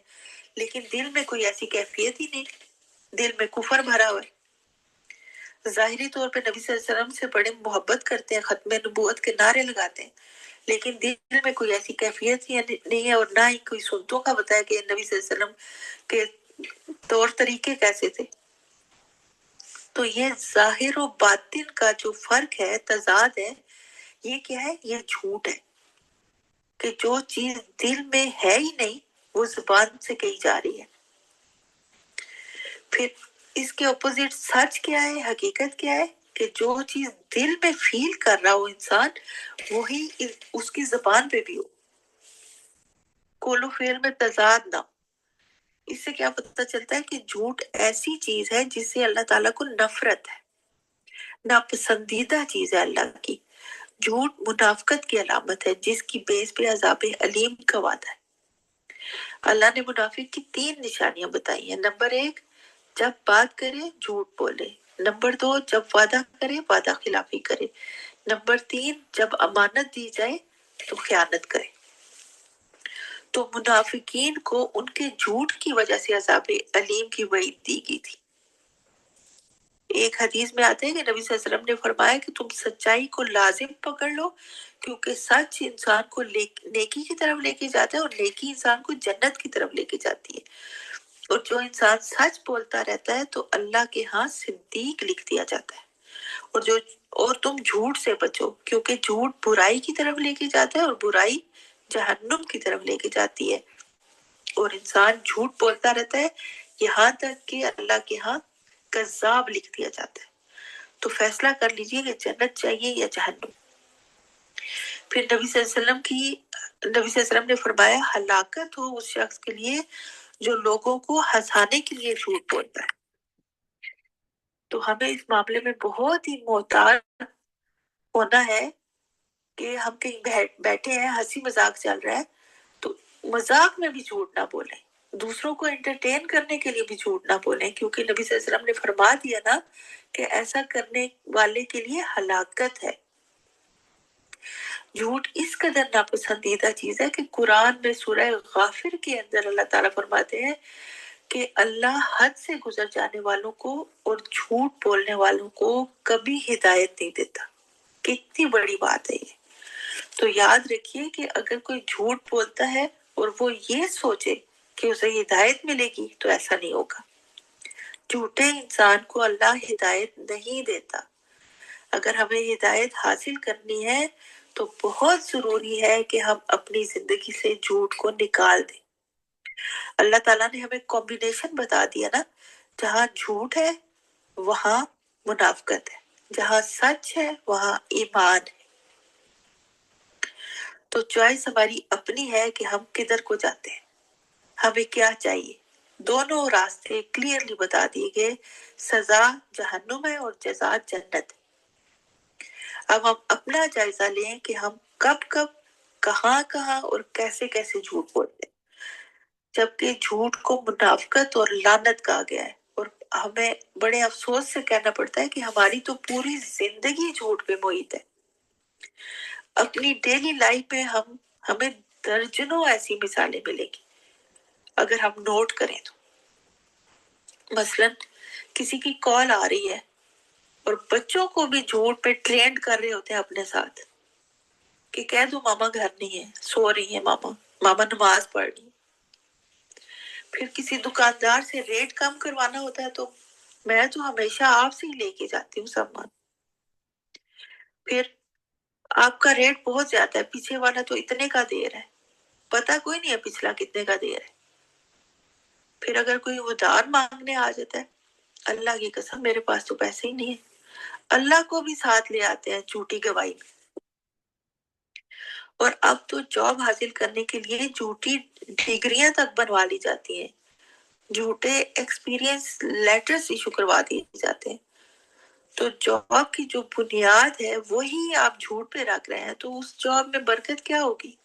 लेकिन दिल में कोई ऐसी कैफियत ही नहीं, दिल में कुफर भरा हुआ है। जाहिरी तौर पे नबी सल्लल्लाहु अलैहि वसल्लम से बड़े मोहब्बत करते हैं, खत्मे नबूवत के नारे लगाते हैं, लेकिन दिल में कोई ऐसी कैफियत ही नहीं है, और ना ही कोई सुन्नतों का बताया कि नबी सल्लल्लाहु अलैहि वसल्लम के तौर तरीके कैसे थे। तो ये जाहिर और बातिन का जो फर्क है, तजाद है, ये क्या है? ये झूठ है कि जो चीज दिल में है ही नहीं वो जुबान से कही जा रही है। फिर इसके ऑपोजिट सच क्या है, हकीकत क्या है? कि जो चीज दिल में फील कर रहा हो इंसान, वही उसकी जुबान पे भी हो, कोलो फेल में तजाद ना। इससे क्या पता चलता है कि झूठ ऐसी चीज है जिससे अल्लाह ताला को नफरत है, नापसंदीदा चीज है अल्लाह की। झूठ मुनाफिकत की अलामत है जिसकी बेस पे अजाब अलीम का वादा है। अल्लाह ने मुनाफिक की 3 निशानियां बताई हैं। नंबर 1, जब बात करे झूठ बोले। नंबर 2, जब वादा करे वादा खिलाफी करे। नंबर 3, जब अमानत दी जाए तो खयानत करे। तो मुनाफिकीन को उनके झूठ की वजह से अजाब अलीम की वईद दी गई थी। एक हदीस में आते हैं कि नबी सल्लल्लाहु अलैहि वसल्लम ने फरमाया कि तुम सच्चाई को लाजिम पकड़ लो, क्योंकि सच इंसान को नेकी की तरफ लेके जाता है और नेकी इंसान को जन्नत की तरफ लेके जाती है। और जो इंसान सच बोलता रहता है तो अल्लाह के यहाँ सिद्दीक लिख दिया जाता है। और तुम झूठ से बचो, क्योंकि झूठ बुराई की तरफ लेके जाता है और बुराई जहन्नुम की तरफ लेके जाती है। और इंसान झूठ बोलता रहता है यहाँ तक कि अल्लाह के यहाँ कज़्ज़ाब लिख दिया जाता है। तो फैसला कर लीजिए कि जन्नत चाहिए या जहन्नुम। फिर नबी सल्लल्लाहु अलैहि वसल्लम ने फरमाया, हलाकत हो उस शख्स के लिए जो लोगों को हंसाने के लिए झूठ बोलता है। तो हमें इस मामले में बहुत ही मोहतात होना है कि हम कहीं बैठे हैं, हंसी मजाक चल रहा है, तो मजाक में भी झूठ ना बोलें, दूसरों को एंटरटेन करने के लिए भी झूठ ना बोलें, क्योंकि नबी सल्लल्लाहु अलैहि वसल्लम ने फरमा दिया ना कि ऐसा करने वाले के लिए हलाकत है। झूठ इस कदर नापसंदीदा चीज है कि कुरान में सूरह गाफिर के अंदर अल्लाह ताला फरमाते हैं कि अल्लाह हद से गुजर जाने वालों को और झूठ बोलने वालों को कभी हिदायत नहीं देता। कितनी बड़ी बात है ये। तो याद रखिए कि अगर कोई झूठ बोलता है और वो ये सोचे कि उसे हिदायत मिलेगी, तो ऐसा नहीं होगा। झूठे इंसान को अल्लाह हिदायत नहीं देता। अगर हमें हिदायत हासिल करनी है तो बहुत जरूरी है कि हम अपनी जिंदगी से झूठ को निकाल दें। अल्लाह ताला ने हमें कॉम्बिनेशन बता दिया ना, जहाँ झूठ है वहां मुनाफिकत है, जहाँ सच है वहां ईमान है। तो चॉइस हमारी अपनी है कि हम किधर को जाते हैं, हमें क्या चाहिए। दोनों रास्ते क्लियरली बता दिए गए, सजा जहन्नुम है और जज़ा जन्नत है। अब हम अपना जायजा लें कि हम कब कब, कहाँ कहाँ और कैसे कैसे झूठ बोलते हैं, जबकि झूठ को मुनाफिकत और लानत कहा गया है। और हमें बड़े अफसोस से कहना पड़ता है कि हमारी तो पूरी जिंदगी झूठ पे मोहित है। अपनी डेली लाइफ में हमें दर्जनों ऐसी मिसालें मिलेगी अगर हम नोट करें तो। मसलन किसी की कॉल आ रही है और बच्चों को भी झूठ पे ट्रेंड कर रहे होते हैं अपने साथ कि कह दो मामा घर नहीं है, सो रही है मामा, मामा नमाज पढ़ रही। फिर किसी दुकानदार से रेट कम करवाना होता है तो मैं तो हमेशा आपसे ही लेके जाती हूँ सामान। फिर आपका रेट बहुत ज्यादा है, पीछे वाला तो इतने का दे रहा है, पता कोई नहीं है पिछला कितने का दे रहा है। फिर अगर कोई उधार मांगने आ जाता है, अल्लाह की कसम मेरे पास तो पैसे ही नहीं है, अल्लाह को भी साथ ले आते हैं झूठी गवाही में। और अब तो जॉब हासिल करने के लिए झूठी डिग्रियां तक बनवा ली जाती हैं, झूठे एक्सपीरियंस लेटर्स इशू करवा दिए जाते हैं। तो जॉब की जो बुनियाद है वही आप झूठ पे रख रहे हैं, तो उस जॉब में बरकत क्या होगी?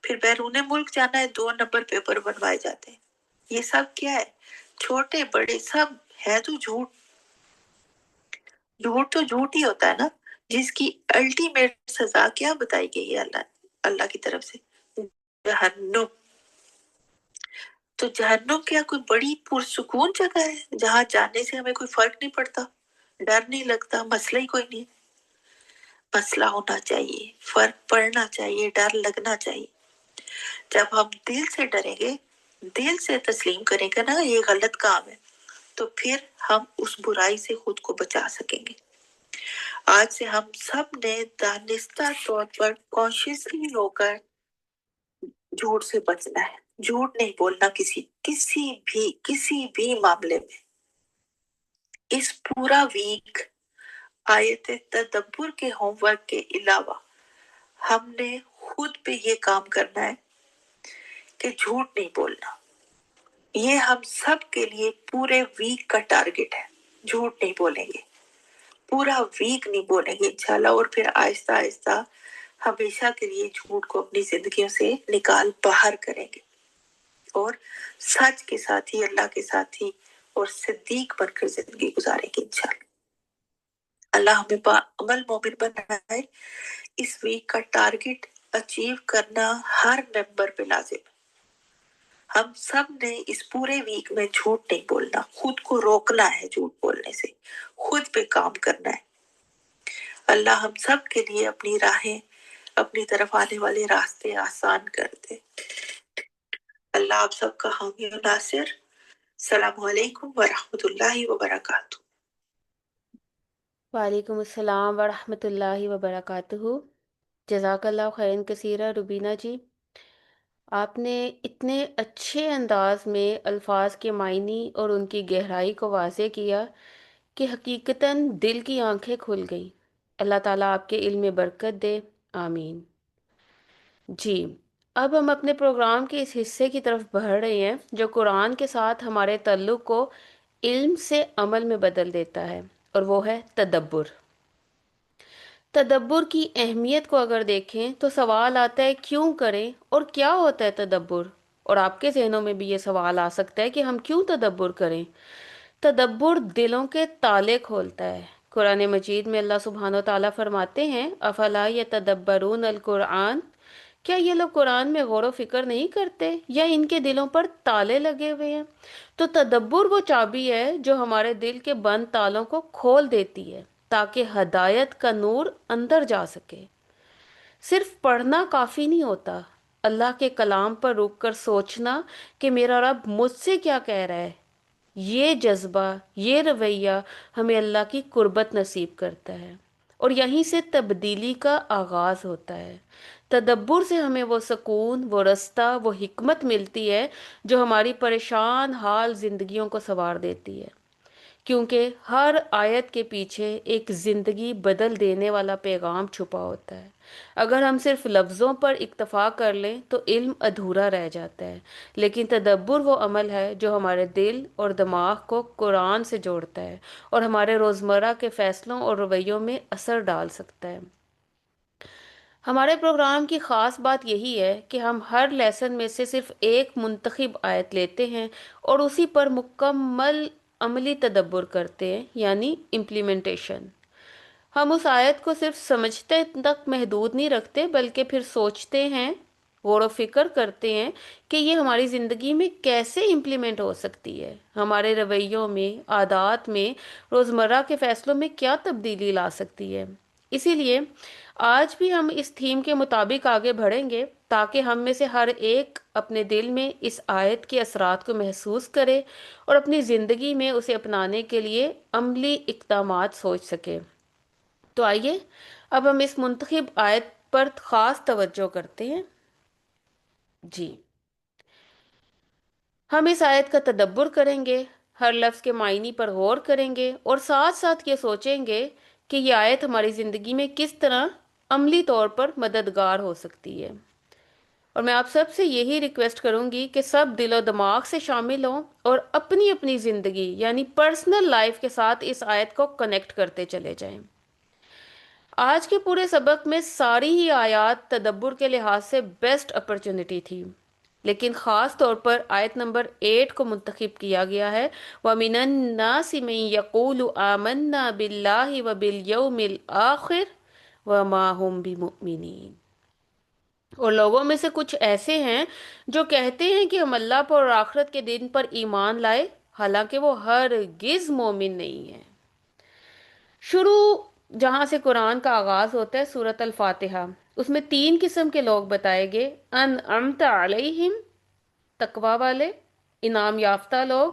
फिर बैरूने मुल्क जाना है, 2 नंबर पेपर बनवाए जाते हैं। ये सब क्या है? छोटे बड़े सब है तो झूठ। झूठ तो झूठ ही होता है ना, जिसकी अल्टीमेट सजा क्या बताई गई है अल्लाह की तरफ से? जहन्नुम। तो जहन्नुम क्या कोई बड़ी पुरसुकून जगह है जहां जाने से हमें कोई फर्क नहीं पड़ता, डर नहीं लगता, मसला ही कोई नहीं? मसला होना चाहिए, फर्क पड़ना चाहिए, डर लगना चाहिए। जब हम दिल से डरेंगे, दिल से तस्लीम करेंगे ना ये गलत काम है, तो फिर हम उस बुराई से खुद को बचा सकेंगे। आज से हम सब ने दानिस्ता तौर पर कॉन्शियसली होकर झूठ से बचना है, झूठ नहीं बोलना किसी भी मामले में। इस पूरा वीक आयत तदब्बुर के होमवर्क के अलावा हमने खुद पे ये काम करना है कि झूठ नहीं बोलना। ये हम सब के लिए पूरे वीक का टारगेट है, झूठ नहीं बोलेंगे, पूरा वीक नहीं बोलेंगे इंशाल्लाह। और फिर आहिस्ता आहिस्ता हमेशा के लिए झूठ को अपनी जिंदगियों से निकाल बाहर करेंगे और सच के साथ ही, अल्लाह के साथ ही और सिद्दीक बनकर जिंदगी गुजारेंगे इंशाल्लाह। अल्लाह हमें बाअमल मोमिन बनाए। इस वीक का टारगेट अचीव करना हर मेंबर पे लाजिम है। हम सब ने इस पूरे वीक में झूठ नहीं बोलना, खुद को रोकना है झूठ बोलने से, खुद पे काम करना है। अल्लाह हम सब के लिए अपनी राहें, अपनी तरफ आने वाले रास्ते आसान कर दे। अल्लाह आप सबका हामी और नासिर। अस्सलामु अलैकुम व रहमतुल्लाहि व बरकातुहू। वालेकुम अस्सलाम व रहमतुल्लाहि व बरकातुहू। जज़ाकल्लाह खैरन कसीरा रुबीना जी, आपने इतने अच्छे अंदाज में अल्फाज के मायनी और उनकी गहराई को वाज़े किया कि हकीकतन दिल की आंखें खुल गईं। अल्लाह ताला आपके इल्म में बरकत दे, आमीन। जी, अब हम अपने प्रोग्राम के इस हिस्से की तरफ बढ़ रहे हैं जो कुरान के साथ हमारे तल्लुक़ को इल्म से अमल में बदल देता है, और वो है तदब्बुर। तदब्बुर की अहमियत को अगर देखें तो सवाल आता है क्यों करें और क्या होता है तदब्बुर। और आपके जहनों में भी ये सवाल आ सकता है कि हम क्यों तदब्बुर करें। तदब्बुर दिलों के ताले खोलता है। कुरान मजीद में अल्लाह सुब्हानो तआला फरमाते हैं, अफला यतदब्बरून अल कुरान, क्या ये लोग कुरान में गौर व फिक्र नहीं करते या इनके दिलों पर ताले लगे हुए हैं। तो तदब्बुर वो चाबी है जो हमारे दिल के बंद तालों को खोल देती है ताकि हदायत का नूर अंदर जा सके। सिर्फ पढ़ना काफी नहीं होता, अल्लाह के कलाम पर रुक कर सोचना कि मेरा रब मुझसे क्या कह रहा है, ये जज्बा, ये रवैया हमें अल्लाह की कुर्बत नसीब करता है और यहीं से तब्दीली का आगाज होता है। तदब्बुर से हमें वो सुकून, वो रास्ता, वो हिकमत मिलती है जो हमारी परेशान हाल जिंदगियों को संवार देती है, क्योंकि हर आयत के पीछे एक जिंदगी बदल देने वाला पैगाम छुपा होता है। अगर हम सिर्फ लफ्ज़ों पर इक्तफा कर लें तो इल्म अधूरा रह जाता है, लेकिन तदब्बुर वो अमल है जो हमारे दिल और दिमाग को कुरान से जोड़ता है और हमारे रोज़मर्रा के फैसलों और रवैयों में असर डाल सकता है। हमारे प्रोग्राम की ख़ास बात यही है कि हम हर लेसन में से सिर्फ एक मुंतखब आयत लेते हैं और उसी पर मुकम्मल अमली तदब्बुर करते हैं, यानी इम्प्लीमेंटेशन। हम उस आयत को सिर्फ समझते तक महदूद नहीं रखते, बल्कि फिर सोचते हैं, गौर व फिक्र करते हैं कि ये हमारी ज़िंदगी में कैसे इम्प्लीमेंट हो सकती है, हमारे रवैयों में, आदात में, रोज़मर्रा के फ़ैसलों में क्या तब्दीली ला सकती है। इसीलिए आज भी हम इस थीम के मुताबिक आगे बढ़ेंगे ताकि हम में से हर एक अपने दिल में इस आयत के असरात को महसूस करे और अपनी ज़िंदगी में उसे अपनाने के लिए अमली इक़दामात सोच सके। तो आइए اب ہم اس منتخب آیت پر خاص توجہ کرتے ہیں۔ جی، ہم اس آیت کا تدبر کریں گے، ہر لفظ کے معنی پر غور کریں گے، اور ساتھ ساتھ یہ سوچیں گے کہ یہ آیت ہماری زندگی میں کس طرح عملی طور پر مددگار ہو سکتی ہے۔ اور میں آپ سب سے یہی ریکویسٹ کروں گی کہ سب دل و دماغ سے شامل ہوں اور اپنی اپنی زندگی یعنی پرسنل لائف کے ساتھ اس آیت کو کنیکٹ کرتے چلے جائیں۔ آج کے پورے سبق میں ساری ہی آیات تدبر کے لحاظ سے بیسٹ اپرچونٹی تھی، لیکن خاص طور پر آیت نمبر 8 کو منتخب کیا گیا ہے، وَمِنَ النَّاسِ مَن يَقُولُ آمَنَّا بِاللَّهِ وَبِالْيَوْمِ الْآخِرِ وَمَا هُمْ بِمُؤْمِنِينَ۔ اور لوگوں میں سے کچھ ایسے ہیں جو کہتے ہیں کہ ہم اللہ پر اور آخرت کے دن پر ایمان لائے، حالانکہ وہ ہرگز مومن نہیں ہیں۔ شروع جہاں سے قرآن کا آغاز ہوتا ہے، سورۃ الفاتحہ، اس میں 3 قسم کے لوگ بتائے گئے: انعمت علیہم، تقوی والے، انعام یافتہ لوگ۔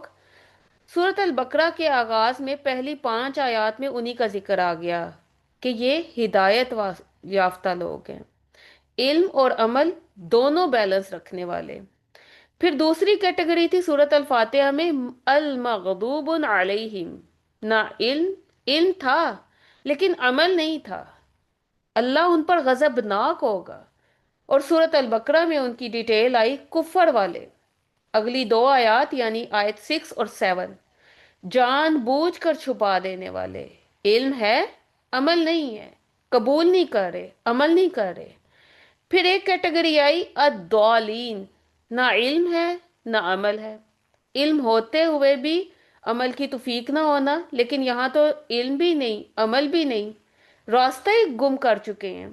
سورۃ البقرہ کے آغاز میں پہلی 5 آیات میں انہی کا ذکر آ گیا کہ یہ ہدایت یافتہ لوگ ہیں، علم اور عمل دونوں بیلنس رکھنے والے۔ پھر دوسری کیٹیگری تھی سورۃ الفاتحہ میں المغضوب علیہم، نہ علم تھا لیکن عمل نہیں تھا، اللہ ان پر غضبناک ہوگا۔ اور سورۃ البقرہ میں ان کی ڈیٹیل آئی کفر والے۔ اگلی 2 آیات یعنی آیت 6 اور 7، جان بوجھ کر چھپا دینے والے، علم ہے عمل نہیں ہے، قبول نہیں کر رہے، عمل نہیں کر رہے۔ پھر ایک کیٹیگری آئی الضالین، نہ علم ہے نہ عمل ہے، علم ہوتے ہوئے بھی عمل کی توفیق نہ ہونا، لیکن یہاں تو علم بھی نہیں عمل بھی نہیں، راستہ ہی گم کر چکے ہیں۔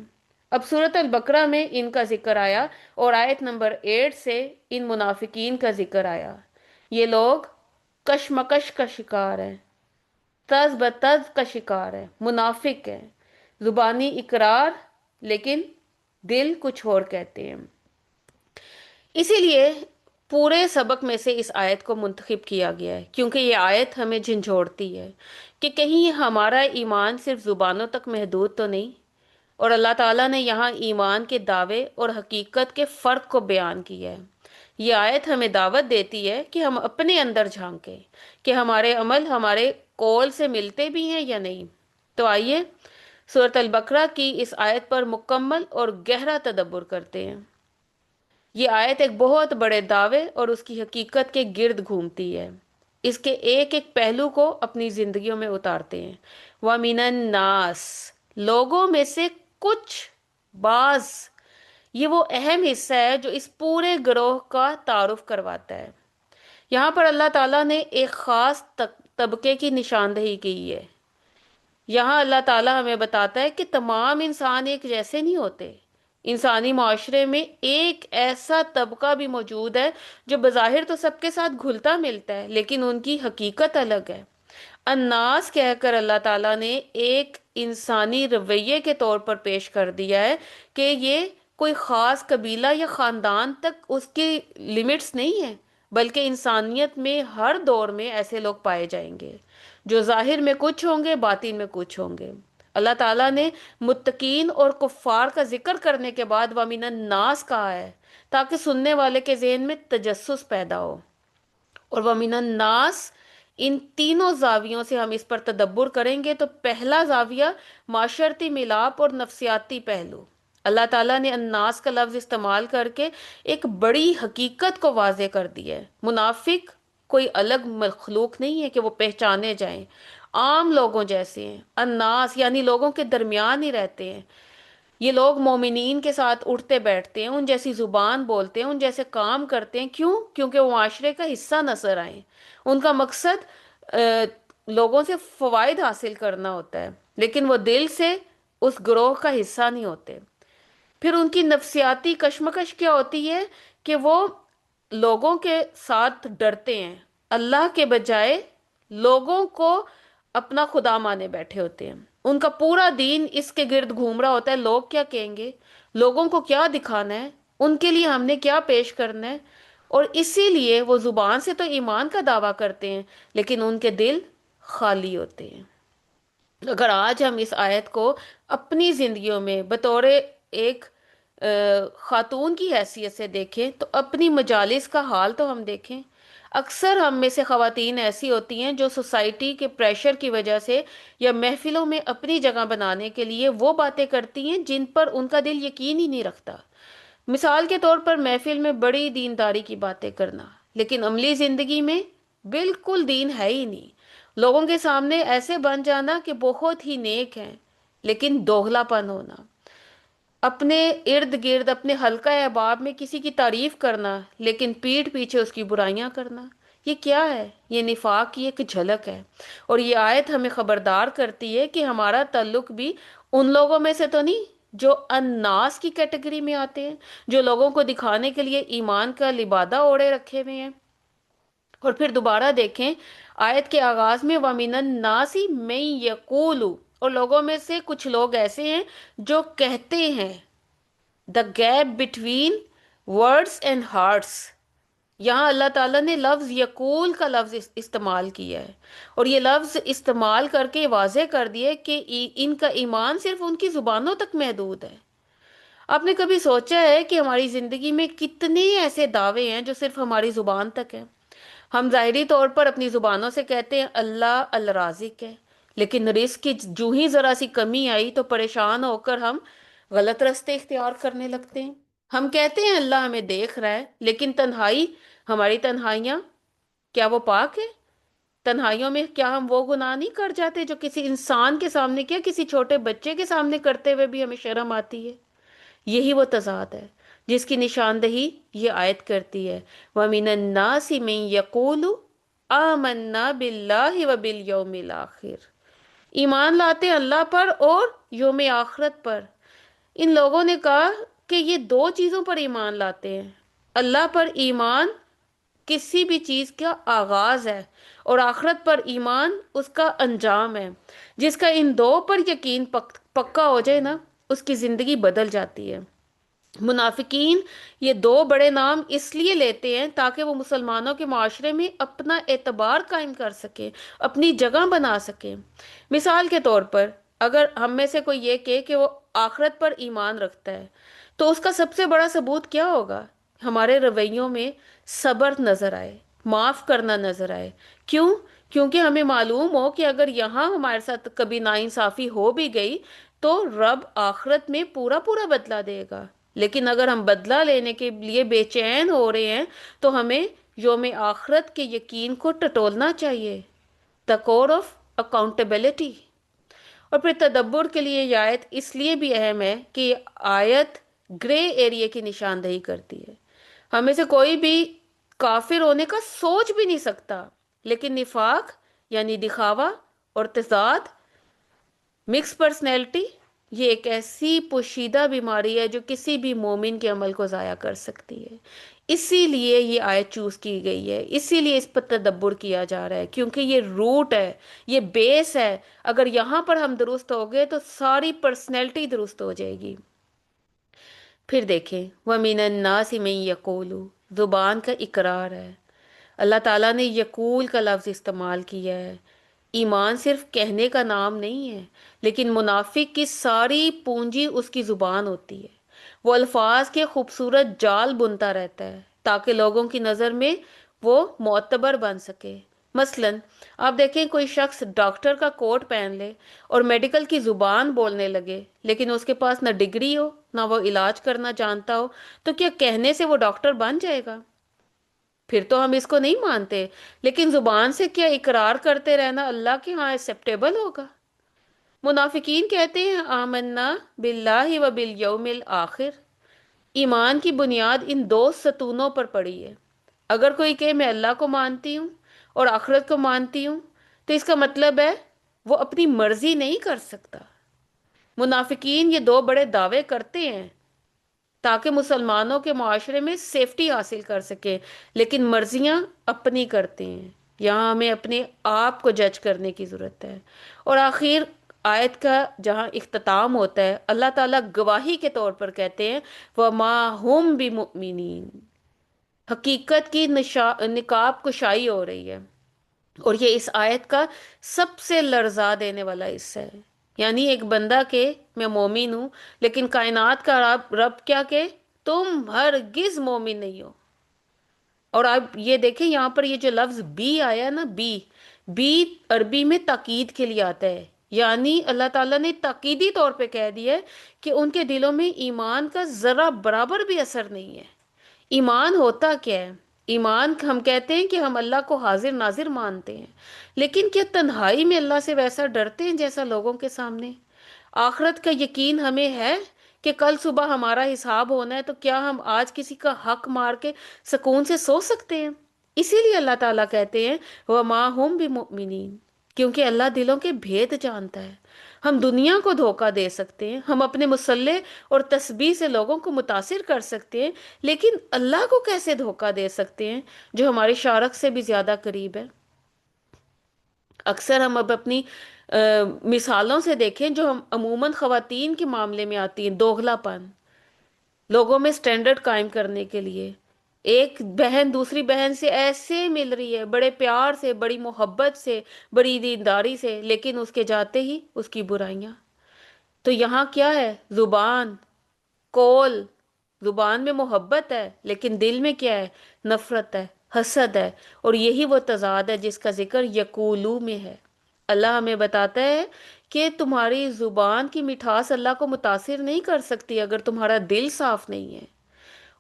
اب سورۃ البقرہ میں ان کا ذکر آیا اور آیت نمبر 8 سے ان منافقین کا ذکر آیا۔ یہ لوگ کشمکش کا شکار ہیں، تز بتز کا شکار ہے، منافق ہیں، زبانی اقرار لیکن دل کچھ اور کہتے ہیں۔ اسی لیے پورے سبق میں سے اس آیت کو منتخب کیا گیا ہے، کیونکہ یہ آیت ہمیں جھنجھوڑتی ہے کہ کہیں ہمارا ایمان صرف زبانوں تک محدود تو نہیں۔ اور اللہ تعالیٰ نے یہاں ایمان کے دعوے اور حقیقت کے فرق کو بیان کیا ہے۔ یہ آیت ہمیں دعوت دیتی ہے کہ ہم اپنے اندر جھانکیں کہ ہمارے عمل ہمارے قول سے ملتے بھی ہیں یا نہیں۔ تو آئیے سورۃ البقرہ کی اس آیت پر مکمل اور گہرا تدبر کرتے ہیں۔ یہ آیت ایک بہت بڑے دعوے اور اس کی حقیقت کے گرد گھومتی ہے، اس کے ایک ایک پہلو کو اپنی زندگیوں میں اتارتے ہیں۔ وَمِنَ النَّاسِ، لوگوں میں سے کچھ، بعض، یہ وہ اہم حصہ ہے جو اس پورے گروہ کا تعارف کرواتا ہے۔ یہاں پر اللہ تعالیٰ نے ایک خاص طبقے کی نشاندہی کی ہے۔ یہاں اللہ تعالیٰ ہمیں بتاتا ہے کہ تمام انسان ایک جیسے نہیں ہوتے۔ انسانی معاشرے میں ایک ایسا طبقہ بھی موجود ہے جو بظاہر تو سب کے ساتھ گھلتا ملتا ہے، لیکن ان کی حقیقت الگ ہے۔ الناس کہہ کر اللہ تعالیٰ نے ایک انسانی رویے کے طور پر پیش کر دیا ہے کہ یہ کوئی خاص قبیلہ یا خاندان تک اس کی لمٹس نہیں ہے، بلکہ انسانیت میں ہر دور میں ایسے لوگ پائے جائیں گے جو ظاہر میں کچھ ہوں گے، باطن میں کچھ ہوں گے۔ اللہ تعالیٰ نے متقین اور کفار کا ذکر کرنے کے بعد وَمِنَ النَّاسِ کہا ہے تاکہ سننے والے کے ذہن میں تجسس پیدا ہو۔ اور وَمِنَ النَّاسِ، ان تینوں زاویوں سے ہم اس پر تدبر کریں گے تو پہلا زاویہ معاشرتی ملاپ اور نفسیاتی پہلو۔ اللہ تعالیٰ نے الناس کا لفظ استعمال کر کے ایک بڑی حقیقت کو واضح کر دیا ہے۔ منافق کوئی الگ مخلوق نہیں ہے کہ وہ پہچانے جائیں، عام لوگوں جیسے ہیں۔ الناس یعنی لوگوں کے درمیان ہی رہتے ہیں۔ یہ لوگ مومنین کے ساتھ اٹھتے بیٹھتے ہیں، ان جیسی زبان بولتے ہیں، ان جیسے کام کرتے ہیں۔ کیوں؟ کیونکہ وہ معاشرے کا حصہ نظر آئیں۔ ان کا مقصد لوگوں سے فوائد حاصل کرنا ہوتا ہے، لیکن وہ دل سے اس گروہ کا حصہ نہیں ہوتے۔ پھر ان کی نفسیاتی کشمکش کیا ہوتی ہے کہ وہ لوگوں کے ساتھ ڈرتے ہیں، اللہ کے بجائے لوگوں کو اپنا خدا مانے بیٹھے ہوتے ہیں۔ ان کا پورا دین اس کے گرد گھوم رہا ہوتا ہے، لوگ کیا کہیں گے، لوگوں کو کیا دکھانا ہے، ان کے لیے ہم نے کیا پیش کرنا ہے۔ اور اسی لیے وہ زبان سے تو ایمان کا دعویٰ کرتے ہیں لیکن ان کے دل خالی ہوتے ہیں۔ اگر آج ہم اس آیت کو اپنی زندگیوں میں بطور ایک خاتون کی حیثیت سے دیکھیں تو اپنی مجالس کا حال تو ہم دیکھیں. اکثر ہم میں سے خواتین ایسی ہوتی ہیں جو سوسائٹی کے پریشر کی وجہ سے یا محفلوں میں اپنی جگہ بنانے کے لیے وہ باتیں کرتی ہیں جن پر ان کا دل یقین ہی نہیں رکھتا. مثال کے طور پر محفل میں بڑی دینداری کی باتیں کرنا، لیکن عملی زندگی میں بالکل دین ہے ہی نہیں. لوگوں کے سامنے ایسے بن جانا کہ بہت ہی نیک ہیں، لیکن دوگلا پن ہونا. اپنے ارد گرد اپنے حلقہ احباب میں کسی کی تعریف کرنا لیکن پیٹھ پیچھے اس کی برائیاں کرنا، یہ کیا ہے؟ یہ نفاق کی ایک جھلک ہے. اور یہ آیت ہمیں خبردار کرتی ہے کہ ہمارا تعلق بھی ان لوگوں میں سے تو نہیں جو الناس کی کیٹیگری میں آتے ہیں، جو لوگوں کو دکھانے کے لیے ایمان کا لبادہ اوڑے رکھے ہوئے ہیں. اور پھر دوبارہ دیکھیں آیت کے آغاز میں وَمِنَ النَّاسِ مَن يَقُولُ، اور لوگوں میں سے کچھ لوگ ایسے ہیں جو کہتے ہیں. The gap between words and hearts, یہاں اللہ تعالیٰ نے لفظ یقول کا لفظ استعمال کیا ہے، اور یہ لفظ استعمال کر کے واضح کر دیا کہ ان کا ایمان صرف ان کی زبانوں تک محدود ہے. آپ نے کبھی سوچا ہے کہ ہماری زندگی میں کتنے ایسے دعوے ہیں جو صرف ہماری زبان تک ہیں؟ ہم ظاہری طور پر اپنی زبانوں سے کہتے ہیں اللہ الرازق ہے، لیکن رزق کی جو ہی ذرا سی کمی آئی تو پریشان ہو کر ہم غلط راستے اختیار کرنے لگتے ہیں. ہم کہتے ہیں اللہ ہمیں دیکھ رہا ہے، لیکن تنہائی، ہماری تنہائیاں کیا وہ پاک ہے؟ تنہائیوں میں کیا ہم وہ گناہ نہیں کر جاتے جو کسی انسان کے سامنے، کیا کسی چھوٹے بچے کے سامنے کرتے ہوئے بھی ہمیں شرم آتی ہے؟ یہی وہ تضاد ہے جس کی نشاندہی یہ آیت کرتی ہے. وَمِنَ النَّاسِ مَن يَقُولُ آمَنَّا بِاللَّهِ وَبِالْيَوْمِ الْآخِرِ، ایمان لاتے ہیں اللہ پر اور یوم آخرت پر. ان لوگوں نے کہا کہ یہ دو چیزوں پر ایمان لاتے ہیں. اللہ پر ایمان کسی بھی چیز کا آغاز ہے، اور آخرت پر ایمان اس کا انجام ہے. جس کا ان دو پر یقین پکا ہو جائے نا، اس کی زندگی بدل جاتی ہے. منافقین یہ دو بڑے نام اس لیے لیتے ہیں تاکہ وہ مسلمانوں کے معاشرے میں اپنا اعتبار قائم کر سکیں، اپنی جگہ بنا سکیں. مثال کے طور پر اگر ہم میں سے کوئی یہ کہے کہ وہ آخرت پر ایمان رکھتا ہے تو اس کا سب سے بڑا ثبوت کیا ہوگا؟ ہمارے رویوں میں صبر نظر آئے، معاف کرنا نظر آئے. کیوں؟ کیونکہ ہمیں معلوم ہو کہ اگر یہاں ہمارے ساتھ کبھی ناانصافی ہو بھی گئی تو رب آخرت میں پورا پورا بدلہ دے گا. لیکن اگر ہم بدلہ لینے کے لیے بے چین ہو رہے ہیں تو ہمیں یوم آخرت کے یقین کو ٹٹولنا چاہیے. دا کور آف اکاؤنٹیبلٹی. اور پھر تدبر کے لیے یہ آیت اس لیے بھی اہم ہے کہ یہ آیت گرے ایریا کی نشاندہی کرتی ہے. ہمیں سے کوئی بھی کافر ہونے کا سوچ بھی نہیں سکتا، لیکن نفاق یعنی دکھاوا اور تضاد، مکس پرسنالٹی، یہ ایک ایسی پوشیدہ بیماری ہے جو کسی بھی مومن کے عمل کو ضائع کر سکتی ہے. اسی لیے یہ آیت چوز کی گئی ہے، اسی لیے اس پر تدبر کیا جا رہا ہے، کیونکہ یہ روٹ ہے، یہ بیس ہے. اگر یہاں پر ہم درست ہو گئے تو ساری پرسنالٹی درست ہو جائے گی. پھر دیکھیں وَمِنَ النَّاسِ مَن يَقُولُ، زبان کا اقرار ہے. اللہ تعالیٰ نے یقول کا لفظ استعمال کیا ہے. ایمان صرف کہنے کا نام نہیں ہے، لیکن منافق کی ساری پونجی اس کی زبان ہوتی ہے. وہ الفاظ کے خوبصورت جال بنتا رہتا ہے تاکہ لوگوں کی نظر میں وہ معتبر بن سکے. مثلا آپ دیکھیں کوئی شخص ڈاکٹر کا کوٹ پہن لے اور میڈیکل کی زبان بولنے لگے، لیکن اس کے پاس نہ ڈگری ہو نہ وہ علاج کرنا جانتا ہو، تو کیا کہنے سے وہ ڈاکٹر بن جائے گا؟ پھر تو ہم اس کو نہیں مانتے. لیکن زبان سے کیا اقرار کرتے رہنا اللہ کے ہاں ایکسیپٹیبل ہوگا؟ منافقین کہتے ہیں آمنا باللہ و بالیوم الآخر. ایمان کی بنیاد ان دو ستونوں پر پڑی ہے. اگر کوئی کہے میں اللہ کو مانتی ہوں اور آخرت کو مانتی ہوں تو اس کا مطلب ہے وہ اپنی مرضی نہیں کر سکتا. منافقین یہ دو بڑے دعوے کرتے ہیں تاکہ مسلمانوں کے معاشرے میں سیفٹی حاصل کر سکے، لیکن مرضیاں اپنی کرتے ہیں. یہاں ہمیں اپنے آپ کو جج کرنے کی ضرورت ہے. اور آخر آیت کا جہاں اختتام ہوتا ہے اللہ تعالیٰ گواہی کے طور پر کہتے ہیں وَمَا هُمْ بِمُؤْمِنِينَ. حقیقت کی نقاب کشائی ہو رہی ہے. اور یہ اس آیت کا سب سے لرزا دینے والا حصہ ہے. یعنی ایک بندہ کہ میں مومن ہوں، لیکن کائنات کا رب کیا کہ تم ہرگز مومن نہیں ہو. اور آپ یہ دیکھیں یہاں پر یہ جو لفظ بی آیا نا، بی بی عربی میں تاکید کے لیے آتا ہے. یعنی اللہ تعالیٰ نے تاکیدی طور پہ کہہ دیا ہے کہ ان کے دلوں میں ایمان کا ذرا برابر بھی اثر نہیں ہے. ایمان ہوتا کیا ہے؟ ایمان ہم کہتے ہیں کہ ہم اللہ کو حاضر ناظر مانتے ہیں، لیکن کیا تنہائی میں اللہ سے ویسا ڈرتے ہیں جیسا لوگوں کے سامنے؟ آخرت کا یقین ہمیں ہے کہ کل صبح ہمارا حساب ہونا ہے، تو کیا ہم آج کسی کا حق مار کے سکون سے سو سکتے ہیں؟ اسی لیے اللہ تعالیٰ کہتے ہیں وَمَا هُمْ بِمُؤْمِنِينَ، کیونکہ اللہ دلوں کے بھید جانتا ہے. ہم دنیا کو دھوکہ دے سکتے ہیں، ہم اپنے مسلح اور تسبیح سے لوگوں کو متاثر کر سکتے ہیں، لیکن اللہ کو کیسے دھوکہ دے سکتے ہیں جو ہماری شارک سے بھی زیادہ قریب ہے؟ اکثر ہم اب اپنی مثالوں سے دیکھیں جو ہم عموماً خواتین کے معاملے میں آتی ہیں، دوغلا پن، لوگوں میں سٹینڈرڈ قائم کرنے کے لیے. ایک بہن دوسری بہن سے ایسے مل رہی ہے، بڑے پیار سے، بڑی محبت سے، بڑی دینداری سے، لیکن اس کے جاتے ہی اس کی برائیاں. تو یہاں کیا ہے؟ زبان، کول، زبان میں محبت ہے لیکن دل میں کیا ہے؟ نفرت ہے، حسد ہے. اور یہی وہ تضاد ہے جس کا ذکر یقولو میں ہے. اللہ ہمیں بتاتا ہے کہ تمہاری زبان کی مٹھاس اللہ کو متاثر نہیں کر سکتی اگر تمہارا دل صاف نہیں ہے.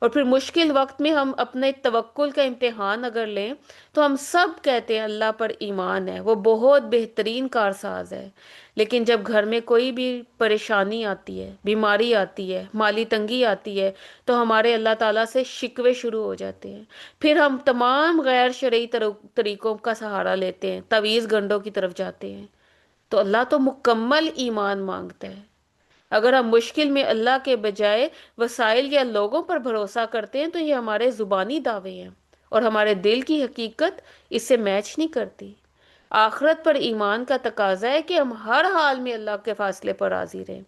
اور پھر مشکل وقت میں ہم اپنے توکل کا امتحان اگر لیں تو ہم سب کہتے ہیں اللہ پر ایمان ہے، وہ بہت بہترین کارساز ہے. لیکن جب گھر میں کوئی بھی پریشانی آتی ہے، بیماری آتی ہے، مالی تنگی آتی ہے، تو ہمارے اللہ تعالیٰ سے شکوے شروع ہو جاتے ہیں. پھر ہم تمام غیر شرعی طریقوں کا سہارا لیتے ہیں، تعویذ گنڈوں کی طرف جاتے ہیں. تو اللہ تو مکمل ایمان مانگتا ہے. اگر ہم مشکل میں اللہ کے بجائے وسائل یا لوگوں پر بھروسہ کرتے ہیں تو یہ ہمارے زبانی دعوے ہیں اور ہمارے دل کی حقیقت اس سے میچ نہیں کرتی. آخرت پر ایمان کا تقاضا ہے کہ ہم ہر حال میں اللہ کے فاصلے پر راضی رہیں.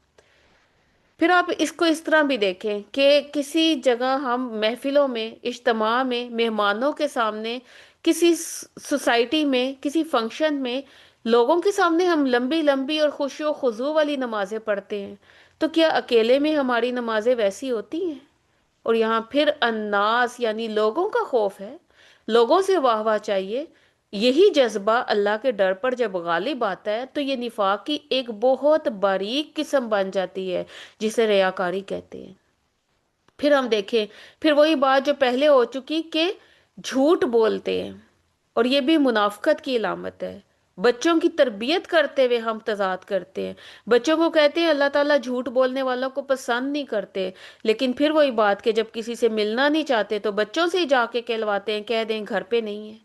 پھر آپ اس کو اس طرح بھی دیکھیں کہ کسی جگہ ہم محفلوں میں، اجتماع میں، مہمانوں کے سامنے، کسی سوسائٹی میں، کسی فنکشن میں لوگوں کے سامنے ہم لمبی لمبی اور خشوع و خضوع والی نمازیں پڑھتے ہیں، تو کیا اکیلے میں ہماری نمازیں ویسی ہوتی ہیں؟ اور یہاں پھر الناس یعنی لوگوں کا خوف ہے، لوگوں سے واہ واہ چاہیے. یہی جذبہ اللہ کے ڈر پر جب غالب آتا ہے تو یہ نفاق کی ایک بہت باریک قسم بن جاتی ہے جسے ریاکاری کہتے ہیں. پھر ہم دیکھیں، پھر وہی بات جو پہلے ہو چکی کہ جھوٹ بولتے ہیں، اور یہ بھی منافقت کی علامت ہے. بچوں کی تربیت کرتے ہوئے ہم تضاد کرتے ہیں، بچوں کو کہتے ہیں اللہ تعالیٰ جھوٹ بولنے والوں کو پسند نہیں کرتے، لیکن پھر وہی بات کہ جب کسی سے ملنا نہیں چاہتے تو بچوں سے ہی جا کے کہلواتے ہیں، کہہ دیں گھر پہ نہیں ہے،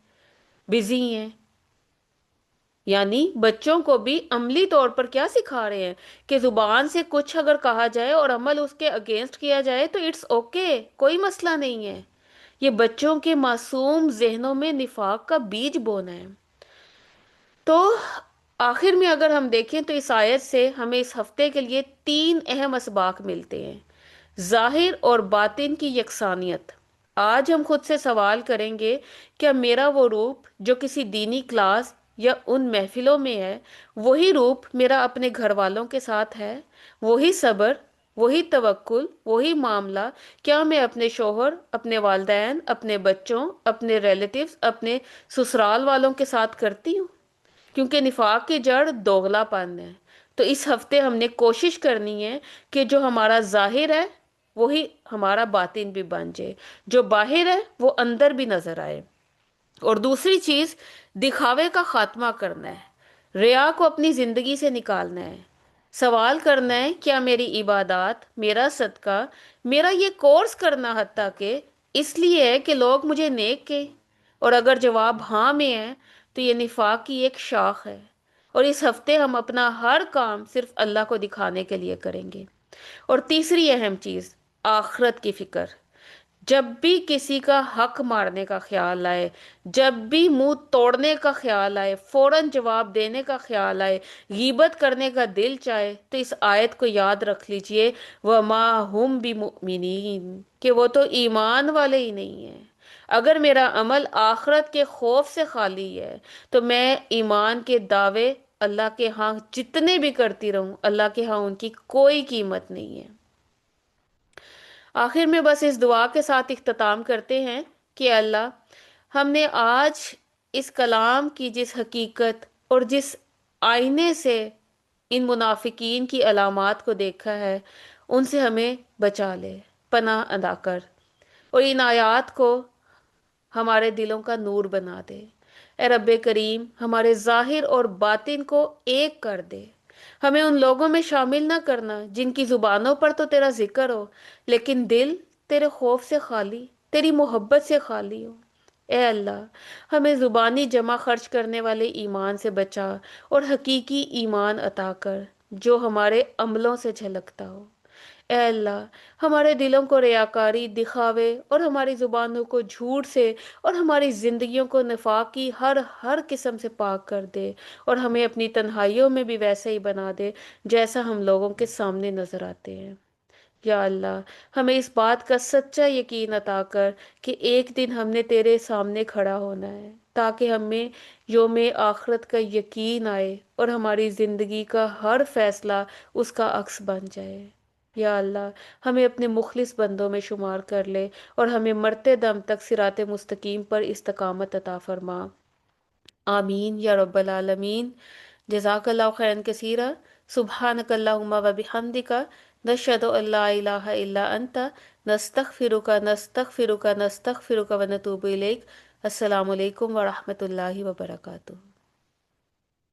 بزی ہیں. یعنی بچوں کو بھی عملی طور پر کیا سکھا رہے ہیں کہ زبان سے کچھ اگر کہا جائے اور عمل اس کے اگینسٹ کیا جائے تو اٹس اوکے، کوئی مسئلہ نہیں ہے. یہ بچوں کے معصوم ذہنوں میں نفاق کا بیج بونا ہے. تو آخر میں اگر ہم دیکھیں تو اس آیت سے ہمیں اس ہفتے کے لیے 3 اہم اسباق ملتے ہیں. ظاہر اور باطن کی یکسانیت. آج ہم خود سے سوال کریں گے، کیا میرا وہ روپ جو کسی دینی کلاس یا ان محفلوں میں ہے، وہی روپ میرا اپنے گھر والوں کے ساتھ ہے؟ وہی صبر، وہی توکل، وہی معاملہ کیا میں اپنے شوہر، اپنے والدین، اپنے بچوں، اپنے ریلیٹیوز، اپنے سسرال والوں کے ساتھ کرتی ہوں؟ کیونکہ نفاق کی جڑ دوغلا پن ہے. تو اس ہفتے ہم نے کوشش کرنی ہے کہ جو ہمارا ظاہر ہے وہی ہمارا باطن بھی بن جائے، جو باہر ہے وہ اندر بھی نظر آئے. اور دوسری چیز، دکھاوے کا خاتمہ کرنا ہے، ریا کو اپنی زندگی سے نکالنا ہے. سوال کرنا ہے، کیا میری عبادات، میرا صدقہ، میرا یہ کورس کرنا حتیٰ کہ اس لیے ہے کہ لوگ مجھے نیک کہیں؟ اور اگر جواب ہاں میں ہے تو یہ نفاق کی ایک شاخ ہے. اور اس ہفتے ہم اپنا ہر کام صرف اللہ کو دکھانے کے لیے کریں گے. اور تیسری اہم چیز، آخرت کی فکر. جب بھی کسی کا حق مارنے کا خیال آئے، جب بھی منہ توڑنے کا خیال آئے، فوراً جواب دینے کا خیال آئے، غیبت کرنے کا دل چاہے، تو اس آیت کو یاد رکھ لیجئے، وَمَا هُمْ بِمُؤْمِنِينَ، کہ وہ تو ایمان والے ہی نہیں ہیں. اگر میرا عمل آخرت کے خوف سے خالی ہے تو میں ایمان کے دعوے اللہ کے ہاں جتنے بھی کرتی رہوں، اللہ کے ہاں ان کی کوئی قیمت نہیں ہے۔ آخر میں بس اس دعا کے ساتھ اختتام کرتے ہیں کہ اللہ، ہم نے آج اس کلام کی جس حقیقت اور جس آئینے سے ان منافقین کی علامات کو دیکھا ہے، ان سے ہمیں بچا لے، پناہ ادا کر، اور ان آیات کو ہمارے دلوں کا نور بنا دے۔ اے رب کریم، ہمارے ظاہر اور باطن کو ایک کر دے۔ ہمیں ان لوگوں میں شامل نہ کرنا جن کی زبانوں پر تو تیرا ذکر ہو، لیکن دل تیرے خوف سے خالی، تیری محبت سے خالی ہو۔ اے اللہ، ہمیں زبانی جمع خرچ کرنے والے ایمان سے بچا اور حقیقی ایمان عطا کر جو ہمارے عملوں سے جھلکتا ہو۔ اے اللہ، ہمارے دلوں کو ریاکاری، دکھاوے اور ہماری زبانوں کو جھوٹ سے اور ہماری زندگیوں کو نفاق کی ہر قسم سے پاک کر دے، اور ہمیں اپنی تنہائیوں میں بھی ویسا ہی بنا دے جیسا ہم لوگوں کے سامنے نظر آتے ہیں۔ یا اللہ، ہمیں اس بات کا سچا یقین عطا کر کہ ایک دن ہم نے تیرے سامنے کھڑا ہونا ہے، تاکہ ہمیں یوم آخرت کا یقین آئے اور ہماری زندگی کا ہر فیصلہ اس کا عکس بن جائے۔ یا اللہ، ہمیں اپنے مخلص بندوں میں شمار کر لے اور ہمیں مرتے دم تک صراط مستقیم پر استقامت عطا فرما۔ آمین یا رب العالمین۔ جزاک اللہ خیرن کثیرہ۔ سبحانک اللہم و بحمدک، نشہد ان لا الہ الا انت، نستغفرک نستغفرک نستغفرک و نتوب الیک۔ السلام علیکم ورحمۃ اللہ وبرکاتہ۔